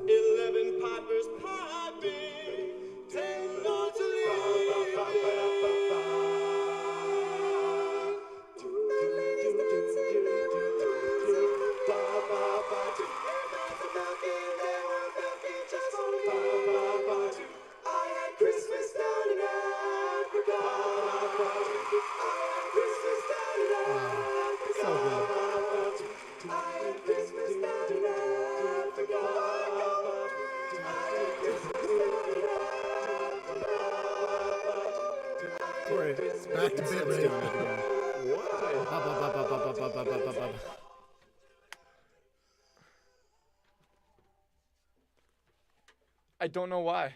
S5: 11 pipers piping, 10 lords a I had Christmas down in Africa. I had Christmas down in Africa.
S3: So good.
S5: I had Christmas down in Africa. I had Christmas down in Africa.
S3: Cory, back to bit rate.
S2: I don't know why.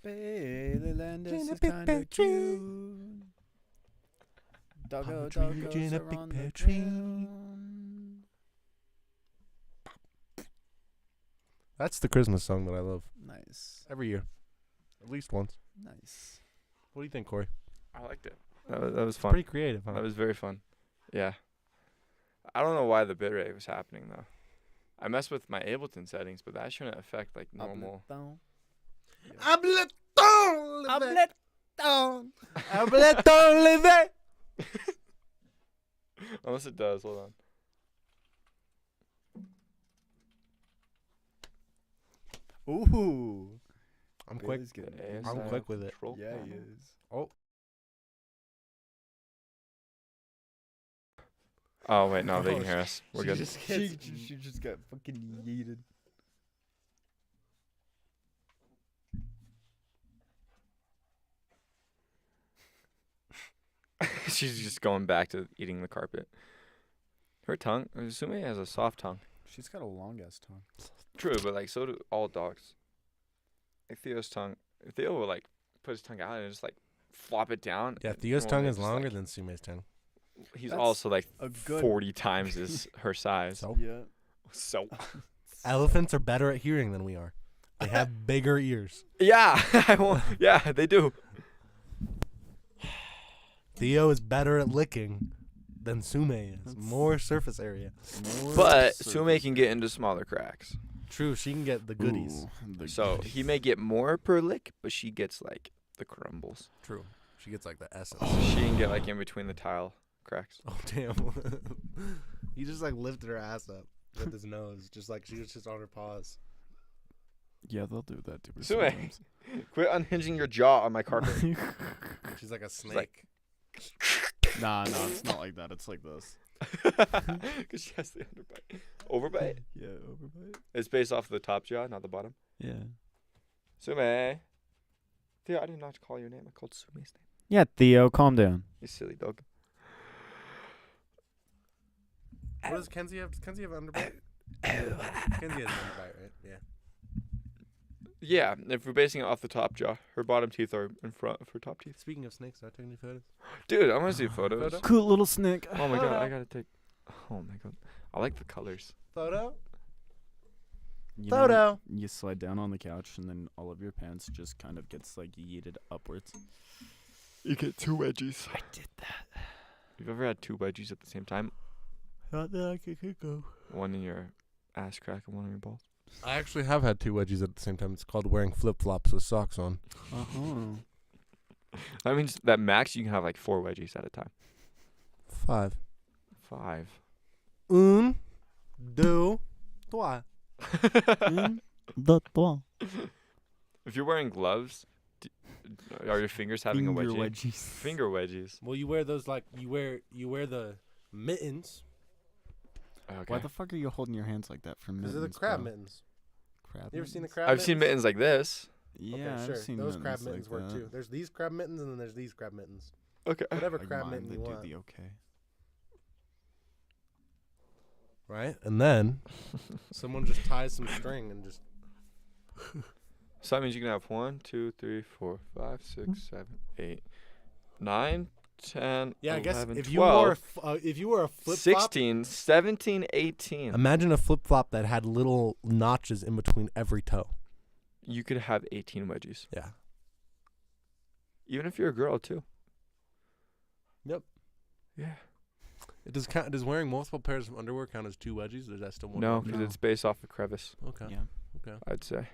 S1: Bailey Landis is kind of cute. Doggo, doggos
S3: in a
S1: are
S3: big
S1: on
S3: pear
S1: the
S3: tree.
S1: ground.
S3: That's the Christmas song that I love
S1: Nice.
S3: every year, at least once.
S1: Nice.
S3: What do you think, Cory?
S2: I liked it. That was fun.
S3: Pretty creative, huh?
S2: That was very fun. Yeah. I don't know why the bitrate was happening though. I messed with my Ableton settings, but that shouldn't affect like normal. Unless it does. Hold on.
S1: Ooh.
S3: I'm quick.
S1: Bailey's getting
S2: The
S3: I'm
S2: ASI
S3: quick with it.
S2: control
S1: Yeah, he
S2: panel.
S1: is.
S2: Oh wait, no, they
S3: Oh,
S2: can hear us. We're good.
S1: She just got fucking yeeted.
S2: She's just going back to eating the carpet. Her tongue, Sume has a soft tongue.
S1: She's got a long ass tongue.
S2: True, but like so do all dogs. Like Theo's tongue. Theo will like put his tongue out and just like flop it down.
S3: Yeah,
S2: and
S3: Theo's
S2: well,
S3: tongue
S2: it's
S3: is
S2: just,
S3: longer
S2: like,
S3: than Sume's tongue.
S2: He's
S1: That's
S2: also like
S1: a good
S2: 40 times her size.
S3: So
S1: Yeah.
S2: So
S3: elephants are better at hearing than we are. They have bigger ears.
S2: yeah, yeah, they do.
S3: Theo is better at licking than Sume is. More surface area.
S2: But Sume can get into smaller cracks.
S3: True, she can get the goodies.
S2: So he may get more per lick, but she gets like the crumbles.
S3: True. She gets like the essence.
S2: She can get like in between the tile cracks.
S3: Oh, damn. He just like lifted her ass up with his nose, just like she was just on her paws.
S1: Yeah, they'll do that to her
S2: Sue,
S1: sometimes.
S2: quit unhinging your jaw on my carpet.
S3: She's like a snake.
S2: like-
S1: Nah, it's not like that. It's like this.
S2: Because she has the underbite. Overbite?
S1: Yeah, overbite.
S2: It's based off the top jaw, not the bottom.
S1: Yeah.
S2: Sume. Theo, I did not call your name. I called Sume's name.
S1: Yeah, Theo, calm down.
S2: You silly dog.
S3: What does Kenzie have? Does Kenzie have an underbite? Kenzie has an underbite, right? Yeah.
S2: Yeah, if we're basing it off the top jaw, her bottom teeth are in front of her top teeth.
S3: Speaking of snakes, I take any photos?
S2: Dude, I want to see photos.
S3: Photo?
S1: Cool little snake.
S2: Oh my god,
S3: Photo.
S2: I gotta take. Oh my god, I like the colors.
S3: Photo?
S1: You
S3: Photo.
S1: know, you slide down on the couch and then all of your pants just kind of gets like yeeted upwards.
S2: You get 2 wedgies.
S1: I did that.
S2: You've ever had 2 wedgies at the same time?
S1: Not that I could go.
S2: One in your ass crack and one in your balls.
S3: I actually have had 2 wedgies at the same time. It's called wearing flip-flops with socks on.
S2: That means that max you can have like 4 wedgies at a time.
S3: 5.
S2: 5.
S3: Un, deux, trois.
S1: The
S2: If you're wearing gloves, are your fingers having a wedgie?
S1: wedgies.
S2: Finger wedgies.
S3: Well, you wear those like you wear the mittens.
S2: Okay.
S1: Why the fuck are you holding your hands like that for mittens?
S3: Because they're the crab
S1: bro?
S3: mittens.
S1: Crab
S3: You ever seen the
S1: mittens?
S3: crab?
S2: I've seen mittens like this.
S1: Yeah,
S3: Okay, sure.
S1: I've seen
S3: Those crab
S1: mittens
S3: mittens
S1: like
S3: work
S1: that.
S3: too. There's these crab mittens and then there's these crab mittens.
S2: Okay.
S3: Whatever
S1: Like
S3: crab
S1: mine,
S3: mitten
S1: they
S3: you
S1: do
S3: want.
S1: the okay.
S3: Right? And then someone just ties some string and just
S2: So that means you can have 1, 2, 3, 4, 5, 6, 7, 8, 9, 10,
S3: yeah. I guess
S2: 11,
S3: if
S2: 12,
S3: you wore a flip flop,
S2: 16, 17, 18.
S3: imagine a flip flop that had little notches in between every toe.
S2: You could have 18 wedgies.
S3: Yeah.
S2: Even if you're a girl too.
S3: Yep.
S2: Yeah.
S3: It does count. Does wearing multiple pairs of underwear count as 2 wedgies? Or is that still one?
S2: No,
S3: wedgie?
S2: because
S1: No.
S2: it's based off the crevice,
S3: Okay.
S1: Yeah.
S3: Okay.
S2: I'd say.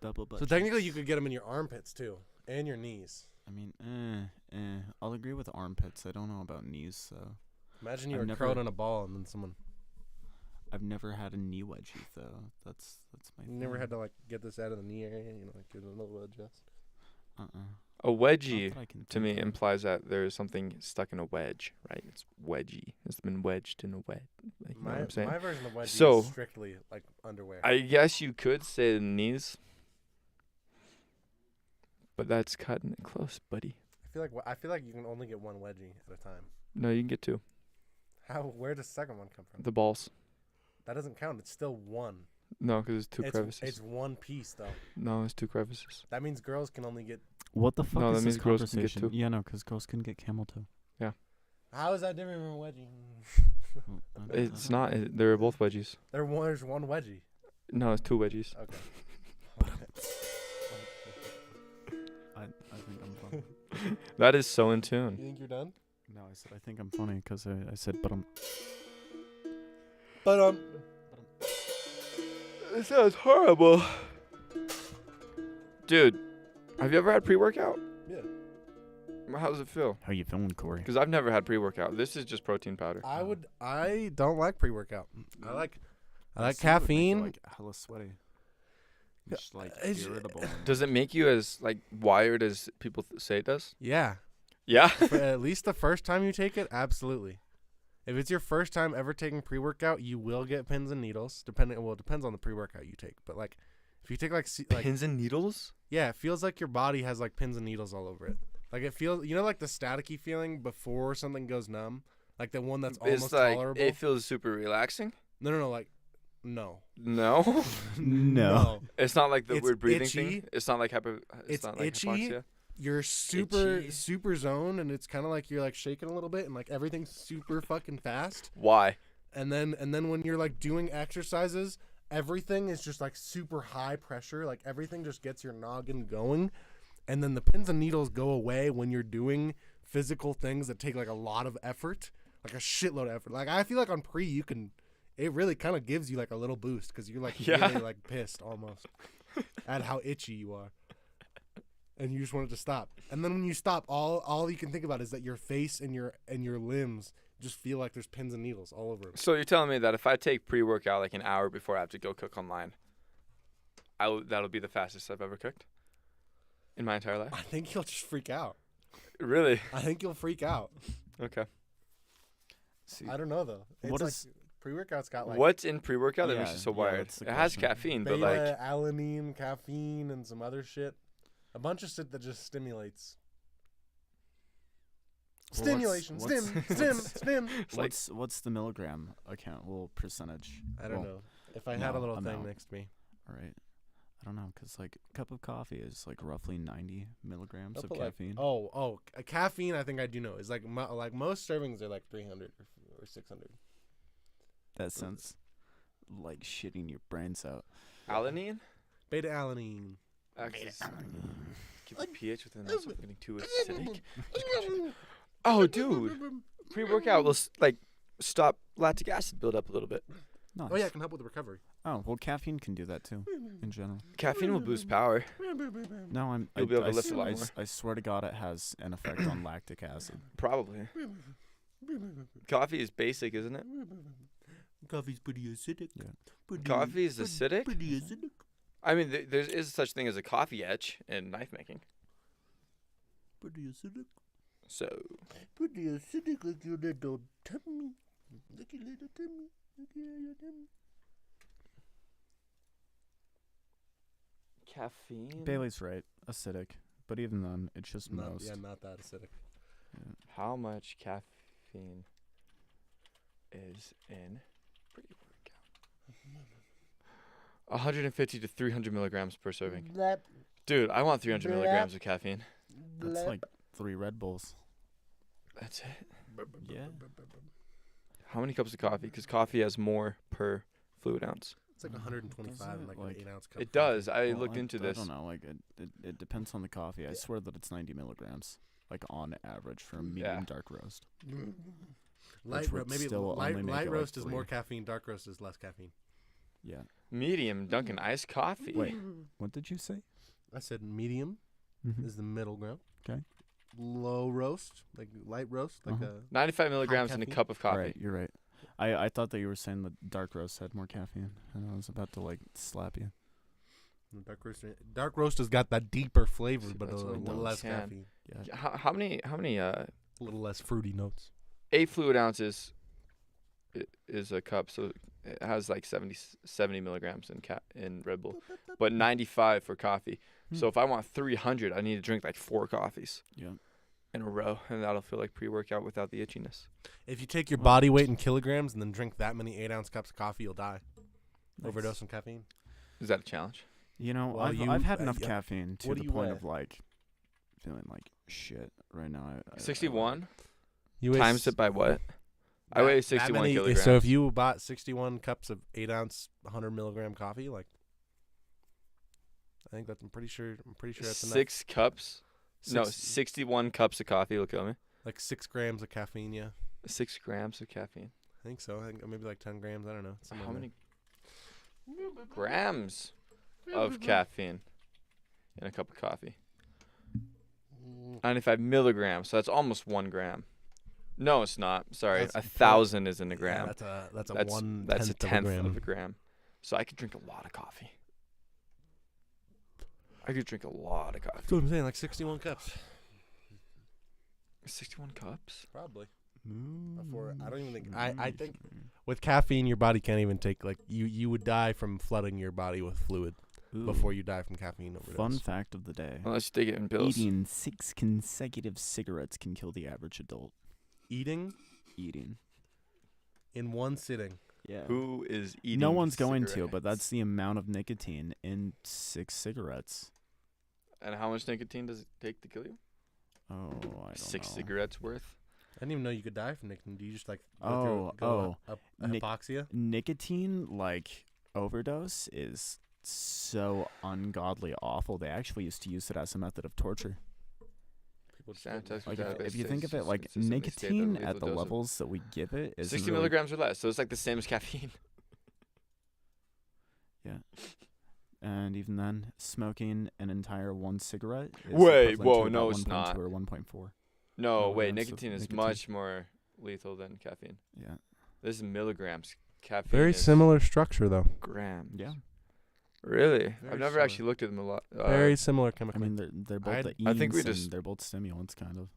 S1: Double butt
S3: So technically, you could get them in your armpits too, and your knees.
S1: I mean, I'll agree with armpits. I don't know about knees, though.
S3: Imagine you
S1: I've
S3: were
S1: never-
S3: curled in a ball and then someone.
S1: I've never had a knee wedgie, though. That's my
S3: You never
S1: thing.
S3: had to like get this out of the knee area, like give it a little adjust.
S2: A wedgie,
S1: Not that I can
S2: to me,
S1: think of.
S2: implies that there is something stuck in a wedge, right? It's wedgie. It's been wedged in a wedge. Like, you know what I'm saying?
S3: My version of wedgie
S2: So-
S3: is strictly like underwear.
S2: I guess you could say the knees. But that's cutting it close, buddy.
S3: I feel like you can only get 1 wedgie at a time.
S2: No, you can get 2.
S3: Where does the second one come from?
S2: The balls.
S3: That doesn't count. It's still 1.
S2: No, because it's 2 crevices.
S3: It's 1 piece though.
S2: No, it's 2 crevices.
S3: That means girls can only get.
S1: What the fuck
S2: No,
S1: is
S2: that
S1: this
S2: means girls can get
S1: conversation?
S2: 2.
S1: Yeah, no, because girls can get camel toe.
S3: How is that different from a wedgie?
S1: Well, I don't
S2: It's
S1: know.
S2: not. They're both wedgies.
S3: There's 1 wedgie.
S2: No, it's 2 wedgies.
S3: Okay.
S1: I think I'm funny.
S2: That is so in
S3: You
S2: tune.
S3: think you're done?
S1: No, I said I think I'm funny because I said, but I'm.
S3: But
S2: It sounds horrible. Dude, have you ever had pre-workout?
S3: yeah.
S2: How does it feel?
S1: How you feeling, Cory?
S2: Because I've never had pre-workout. This is just protein powder.
S3: I don't like pre-workout. I like
S1: It seems to make you,
S3: caffeine.
S1: like hella sweaty. Just like
S3: it's-
S1: irritable.
S2: Does it make you as like wired as people say it does?
S3: Yeah.
S2: Yeah.
S3: For at least the first time you take it, absolutely. If it's your first time ever taking pre-workout, you will get pins and needles. It depends on the pre-workout you take. But like, if you take like
S2: Pins and needles?
S3: yeah, it feels like your body has like pins and needles all over it. Like it feels, like the staticky feeling before something goes numb, like the one that's almost
S2: It's like
S3: tolerable.
S2: it feels super relaxing.
S3: No, like no.
S2: No,
S1: No.
S2: it's not like the
S3: It's
S2: weird breathing
S3: itchy.
S2: thing. It's not like
S3: It's
S2: not like
S3: itchy.
S2: hypoxia.
S3: You're super
S2: Itchy.
S3: zoned, and it's kind of like you're like shaking a little bit, and like everything's super fucking fast.
S2: Why?
S3: And then when you're like doing exercises, everything is just like super high pressure. Like everything just gets your noggin going. And then the pins and needles go away when you're doing physical things that take like a lot of effort, like a shitload of effort. Like I feel like on pre, it really kind of gives you like a little boost because you're like
S2: Yeah.
S3: really like pissed almost at how itchy you are. And you just want it to stop. And then when you stop, all you can think about is that your face and your limbs just feel like there's pins and needles all over them.
S2: So you're telling me that if I take pre-workout like an hour before I have to go cook online, that'll be the fastest I've ever cooked in my entire life?
S3: I think you'll just freak out.
S2: Really?
S3: I think you'll freak out.
S2: Okay.
S1: See,
S3: I don't know though. It's
S1: What
S3: like
S1: is-
S3: pre-workout's got like
S2: What's in pre-workout that makes
S1: Yeah,
S2: you so
S1: yeah,
S2: wired?
S1: that's the
S2: It has
S1: question.
S2: caffeine, but like
S3: beta alanine, caffeine, and some other shit. A bunch of shit that just stimulates.
S1: Well,
S3: Stimulation,
S1: what's-
S3: stim.
S2: it's like
S1: what's the milligram account? Well, percentage.
S3: I don't
S1: Well,
S3: know. If I had a
S1: no,
S3: little thing
S1: amount.
S3: next to me.
S1: All right. I don't know, cause like a cup of coffee is like roughly 90 milligrams of
S3: Like,
S1: caffeine.
S3: Caffeine. I think I do know is like like most servings are like 300 or 600.
S1: That sounds like shitting your brains out.
S2: Alanine?
S3: Beta alanine.
S2: Keep the pH within the muscle from getting too acidic. Oh, dude. Pre-workout will stop lactic acid build up a little bit.
S1: Nice.
S3: Oh yeah, it can help with the recovery.
S1: Oh well, caffeine can do that too, in general.
S2: Caffeine will boost power.
S1: No,
S2: You'll be able to lift a lot more.
S1: I swear to God, it has an effect on lactic acid.
S2: Probably. Coffee is basic, isn't it?
S3: Coffee's pretty acidic.
S1: Yeah.
S2: Coffee is acidic?
S3: Pretty acidic.
S2: I mean, there is such thing as a coffee etch in knife making.
S3: Pretty acidic.
S2: So,
S3: Pretty acidic like your little tummy. Look your little tummy. Look at your tummy.
S2: caffeine?
S1: Bailey's right, acidic, but even then, it's just most.
S3: Not that acidic.
S1: Yeah.
S2: How much caffeine is in pre-workout? 150 to 300 milligrams per serving. Dude, I want 300 milligrams of caffeine.
S1: That's like 3 Red Bulls.
S2: That's it.
S1: Yeah.
S2: How many cups of coffee? Because coffee has more per fluid ounce.
S3: It's like 125 in like an
S1: Like-
S3: 8-ounce cup.
S2: It does. I
S1: Well,
S2: looked into this.
S1: I don't know. Like it depends on the coffee. I swear that it's 90 milligrams, like on average for a medium dark roast.
S3: Light
S1: would
S3: maybe
S1: still only make
S3: light
S1: it, like,
S3: roast is more
S1: 3.
S3: caffeine. Dark roast is less caffeine.
S1: Yeah.
S2: Medium Dunkin' iced coffee.
S1: Wait. What did you say?
S3: I said medium
S1: Mhm.
S3: is the middle ground.
S1: 'Kay.
S3: Low roast, like light roast, like
S1: Uh-huh.
S2: 95 milligrams in a
S3: caffeine?
S2: cup of coffee.
S1: Right, you're right. I thought that you were saying that dark roast had more caffeine, and I was about to like slap you.
S3: Dark roast has got that deeper flavor,
S2: See,
S3: but a
S2: that's what I
S3: little
S2: don't
S3: less
S2: can.
S3: caffeine,
S1: Yeah.
S2: How many
S3: a little less fruity notes.
S2: 8 fluid ounces is a cup, so it has like 70 milligrams in Red Bull, but 95 for coffee. So if I want 300, I need to drink like 4 coffees
S1: Yeah.
S2: in a row, and that'll feel like pre-workout without the itchiness.
S3: If you take your body weight in kilograms and then drink that many 8-ounce cups of coffee, you'll die.
S1: Nice.
S3: Overdose on caffeine.
S2: Is that a challenge?
S1: You know,
S3: Well,
S1: I've had enough
S3: yeah.
S1: caffeine to
S3: What
S1: the
S3: do you
S1: point
S3: weigh?
S1: of like feeling like shit right now. I
S2: 61
S3: You weigh
S2: times
S3: s-
S2: it by what? I weigh
S3: that
S2: 61
S3: many-
S2: kilograms.
S3: So if you bought 61 cups of 8-ounce, 100 milligram coffee, like, I think that's. I'm pretty sure that's enough.
S2: 6 cups? No,
S3: Six-
S2: 61 cups of coffee will kill me.
S3: like 6 grams of caffeine. Yeah,
S2: 6 grams of caffeine.
S3: I think so. I think maybe like 10 grams. I don't know. somewhere
S2: How
S3: in
S2: many grams of caffeine in a cup of coffee?
S3: there.
S2: 95 milligrams. So that's almost 1 gram. No, it's not. Sorry,
S3: That's
S2: 1,000 is in a
S3: Yeah,
S2: gram.
S3: that's a
S2: that's
S3: one
S2: that's a tenth
S3: of a gram.
S2: of a gram. So I could drink a lot of coffee. I could drink a lot of coffee.
S3: That's what I'm saying. Like 61 cups.
S2: 61 cups?
S3: Probably.
S1: Mm.
S3: Before I don't even think I think with caffeine your body can't even take like you would die from flooding your body with fluid before you die from caffeine overdose.
S1: Fun fact of the day:
S2: Unless you take it in pills.
S1: eating 6 consecutive cigarettes can kill the average adult.
S3: Eating
S1: Eating.
S3: in one sitting.
S1: Yeah.
S2: Who is eating
S1: No one's going to,
S2: cigarettes?
S1: but that's the amount of nicotine in 6 cigarettes.
S2: And how much nicotine does it take to kill you?
S1: Oh, I don't
S2: 6
S1: know.
S2: cigarettes worth?
S3: I didn't even know you could die from nicotine. Do you just like
S1: Oh, Nic-
S3: hypoxia?
S1: Nicotine, like, overdose is so ungodly awful. They actually used to use it as a method of torture.
S3: People just
S2: Sanitize
S1: Like,
S2: database
S1: if you think of
S2: says
S1: it, like,
S2: consistently state that
S1: nicotine
S2: lethal
S1: at the
S2: dose of
S1: levels that we give it is
S2: 60
S1: really,
S2: milligrams or less, so it's like the same as caffeine.
S1: Yeah. And even then, smoking an entire 1 cigarette is
S2: Wait,
S1: equivalent
S2: whoa,
S1: to
S2: no,
S1: about
S2: it's
S1: 1.2
S2: not.
S1: or 1.4.
S2: No, wait,
S1: Milligrams of
S2: nicotine is
S1: nicotine.
S2: much more lethal than caffeine.
S1: Yeah.
S2: This is milligrams. Caffeine
S3: very
S2: is
S3: similar structure though.
S2: grams.
S1: Yeah.
S2: Really?
S3: Very
S2: I've never
S3: similar.
S2: actually looked at them a lot.
S3: Very similar
S1: I
S3: chemically.
S1: mean, they're both
S3: I'd-
S1: the
S2: I think we
S1: enes
S2: just-
S1: and they're both stimulants, kind of.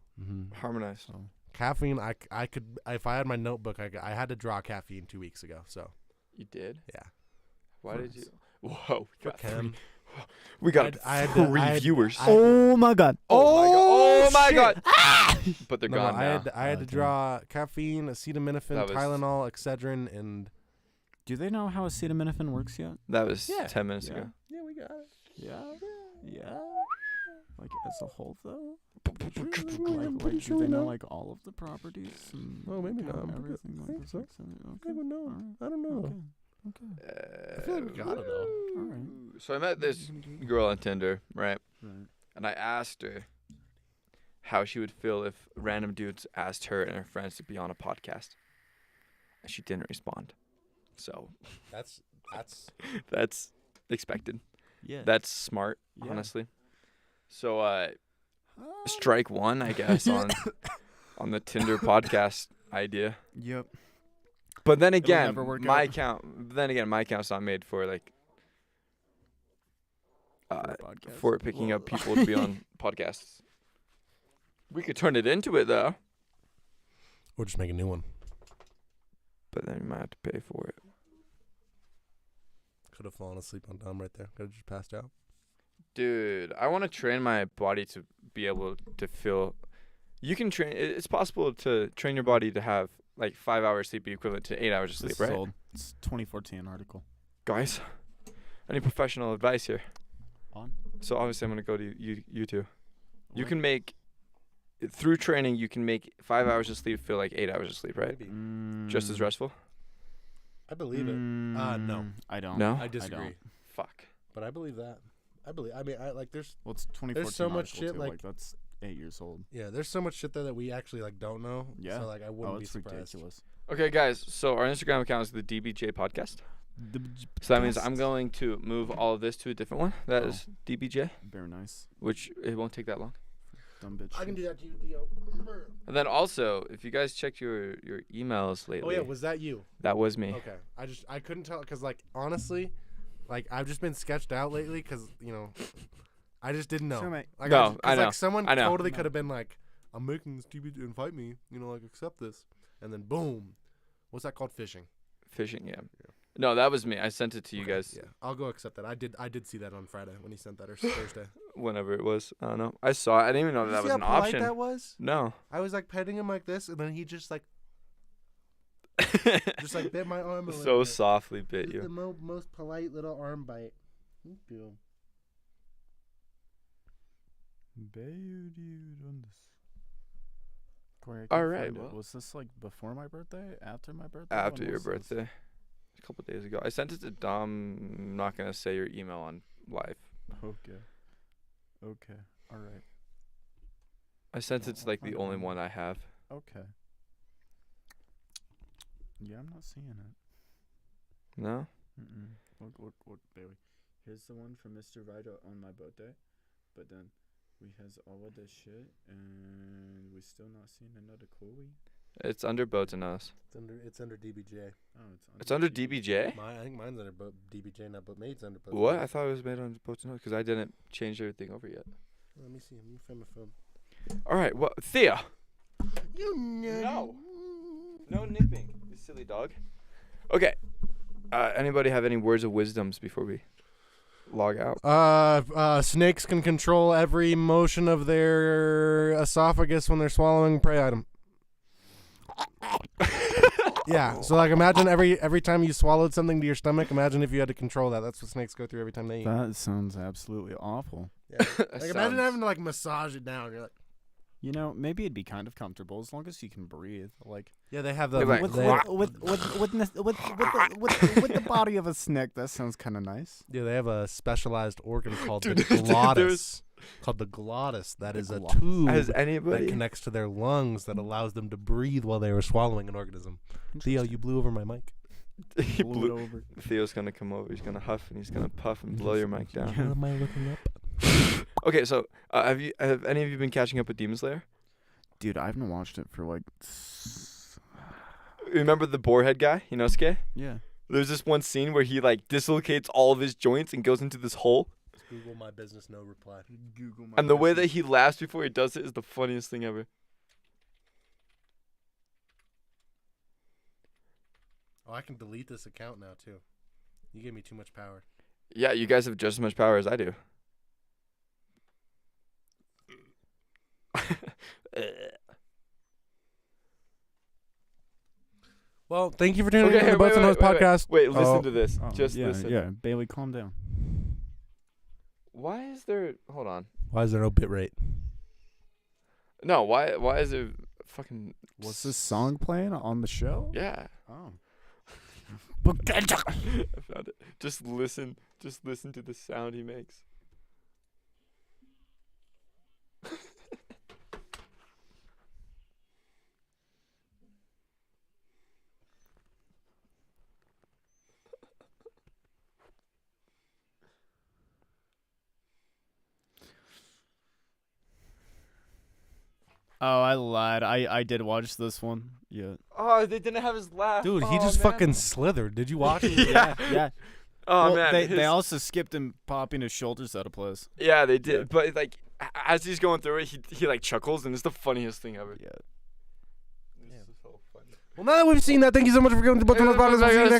S2: harmonized.
S1: So
S3: Caffeine, I could if I had my notebook, I had to draw caffeine 2 weeks ago. So
S2: You did?
S3: yeah.
S2: Why did
S1: Nice.
S2: you? Whoa, we got
S3: Chem.
S2: three. We got
S3: I had to-
S2: three
S3: I had-
S2: viewers.
S3: I-
S1: oh my god!
S2: Oh my
S1: shit!
S2: god! But they're
S3: No,
S2: gone
S3: I
S2: now.
S3: had to
S1: Okay.
S3: draw caffeine, acetaminophen,
S2: That was-
S3: Tylenol, Excedrin, and
S1: Do they know how acetaminophen works yet?
S2: That was
S3: Yeah.
S2: 10 minutes
S1: Yeah.
S2: ago.
S3: Yeah, we got it.
S1: Yeah. Like as a whole, though.
S3: I'm pretty
S1: Do
S3: sure
S1: they
S3: we
S1: know
S3: know.
S1: like all of the properties? And
S3: Oh, maybe
S1: how
S3: not. But
S1: Everything
S3: I
S1: like
S3: think
S1: this
S3: so.
S1: works in it?
S3: I
S1: Okay.
S3: would know.
S1: Alright.
S3: I don't know.
S1: Okay.
S3: I feel like we got it though.
S1: All right.
S2: So I met this girl on Tinder, right?
S1: Right.
S2: And I asked her how she would feel if random dudes asked her and her friends to be on a podcast. And she didn't respond. So
S3: That's
S2: that's expected.
S1: Yeah.
S2: That's smart,
S1: Yeah.
S2: honestly. So strike one, I guess, on the Tinder podcast idea.
S1: Yep.
S2: But then
S1: It'll
S2: again,
S1: never work
S2: my
S1: out.
S2: account. Then again, my account's not made for like
S1: podcast.
S2: for picking up people to be on podcasts. We could turn it into it though,
S3: Or just make a new one.
S2: but then we might have to pay for it.
S3: Could have fallen asleep on Dom right there. Could have just passed out.
S2: Dude, I want to train my body to be able to feel. You can train. It's possible to train your body to have like 5 hours sleep be equivalent to 8 hours of
S1: This
S2: sleep,
S1: is
S2: right?
S1: old. It's 2014 article.
S2: Guys, I need professional advice here.
S1: On.
S2: So obviously, I'm gonna go to you two. You
S1: What?
S2: can make through training. You can make 5 hours of sleep feel like 8 hours of sleep, right?
S3: Maybe.
S2: Just as restful.
S3: I believe it. No.
S1: I don't.
S2: No?
S3: I disagree.
S1: don't.
S2: Fuck.
S3: But I believe that. I mean, I like. There's
S1: Well, it's 2014
S3: so much
S1: article,
S3: shit,
S1: too.
S3: like-
S1: That's 8 years old.
S3: there's so much shit there that we actually like don't know.
S1: Yeah.
S3: So like I wouldn't
S1: Oh,
S3: be
S1: it's
S3: surprised.
S1: ridiculous.
S2: Okay, guys. So our Instagram account is the DBJ Podcast. So that means I'm going to move all of this to a different one. That
S1: Oh.
S2: is DBJ,
S1: Very nice.
S2: which it won't take that long.
S1: Dumb bitch.
S3: I can do that to you, Dio.
S2: And then also, if you guys checked your emails
S3: Oh
S2: lately,
S3: yeah, was that you?
S2: that was me.
S3: Okay. I couldn't tell because like honestly, like I've just been sketched out lately because I just didn't know.
S1: So, mate,
S3: Like,
S2: No, I
S3: 'cause,
S2: know.
S3: Like someone
S2: I know.
S3: totally
S1: No.
S3: could have been like, "I'm making this TV to invite me. Like accept this," and then boom, what's that called? Phishing.
S2: Phishing, yeah. No, that was me. I sent it to you
S3: Okay,
S2: guys
S3: Yeah, I'll go accept that. I did see that on Friday when he sent that or Thursday.
S2: whenever it was. I don't know. I saw it. I didn't even know
S3: Did
S2: that
S3: you
S2: was
S3: see
S2: an
S3: how polite
S2: option.
S3: that was?
S2: No.
S3: I was like petting him like this, and then he just like bit my arm. A
S2: So
S3: little bit.
S2: softly bit
S3: Just the
S2: you.
S3: most polite little arm bite. Thank you.
S1: Corey,
S2: All right, well.
S1: Was this like before my birthday? After my birthday?
S2: After
S1: When
S2: your
S1: was this?
S2: birthday. A couple days ago. I sent it to Dom. I'm not going to say your email on live.
S1: Okay. Okay. All right.
S2: I sent it to
S1: I'll
S2: like
S1: find
S2: the
S1: it
S2: only
S1: on-
S2: one I have.
S1: Okay. Yeah, I'm not seeing it.
S2: No?
S1: Look, baby. Here's the one from Mr. Vito on my birthday, but then we has all of this shit, and we still not seeing another Cory.
S2: It's under Boats and Us.
S3: It's under DBJ.
S1: Oh,
S2: It's under DBJ?
S3: I think mine's under DBJ now, but mate's under both.
S2: What? I thought it was made on Boats and Us because I didn't change everything over yet.
S3: Let me see. Let me find my phone.
S2: All right. Well, Thea.
S3: You know.
S2: No nipping, you silly dog. Okay. Anybody have any words of wisdoms before we log out?
S3: Snakes can control every motion of their esophagus when they're swallowing prey item. Yeah, so like imagine every time you swallowed something to your stomach, imagine if you had to control that. That's what snakes go through every time they eat.
S1: That sounds absolutely awful.
S3: Yeah. Like imagine having to like massage it down. You're like,
S1: You know, maybe it'd be kind of comfortable as long as you can breathe. Like
S3: yeah, they have the
S2: They're like,
S1: with
S3: they,
S1: with the body of a snake, that sounds kind of nice.
S3: yeah, they have a specialized organ called
S2: Dude,
S3: the
S2: dude,
S3: glottis. Called the glottis. That
S1: The
S3: is a
S1: glottis.
S3: tube
S2: Has
S3: that
S2: anybody?
S3: connects to their lungs that allows them to breathe while they were swallowing an organism. Theo, you blew over my mic.
S2: He
S1: Blew
S2: blew-
S1: it over.
S2: Theo's gonna come over. He's gonna huff and he's gonna puff and blow your mic down.
S3: What am I looking up?
S2: Okay, so have any of you been catching up with Demon Slayer?
S1: Dude, I haven't watched it for like.
S2: Remember the boarhead guy, Inosuke?
S1: Yeah.
S2: There's this one scene where he like dislocates all of his joints and goes into this hole.
S3: Google my business, no reply.
S1: Google my
S2: And the way that he laughs before he does it is the funniest thing ever.
S3: Oh, I can delete this account now too. You gave me too much power.
S2: Yeah, you guys have just as much power as I do.
S3: Well, thank you for tuning in to
S2: Okay,
S3: the Boats and Hoes podcast.
S2: Wait, listen
S3: Oh.
S2: to this.
S1: Oh,
S2: Just
S1: yeah,
S2: listen.
S1: Yeah, Bailey, calm down.
S2: Why is there? Hold on.
S3: Why is there no bit rate?
S2: No. Why is there fucking?
S1: Was this song playing on the show?
S2: Yeah.
S1: Oh.
S2: I found it. Just listen. Just listen to the sound he makes.
S1: Oh, I lied. I did watch this one. Yeah.
S2: Oh, they didn't have his laugh.
S3: Dude, he
S2: Oh,
S3: just
S2: man.
S3: fucking slithered. Did you watch it?
S1: Yeah. Yeah.
S2: Oh
S1: Well,
S2: man.
S1: they also skipped him popping his shoulders out of place.
S2: Yeah, they did.
S1: Yeah.
S2: But like, as he's going through it, he like chuckles, and it's the funniest thing ever.
S1: Yeah.
S2: This is so funny.
S3: Well, now that we've seen that, thank you so much for coming to the Boats and Hoes podcast. We'll see you next time.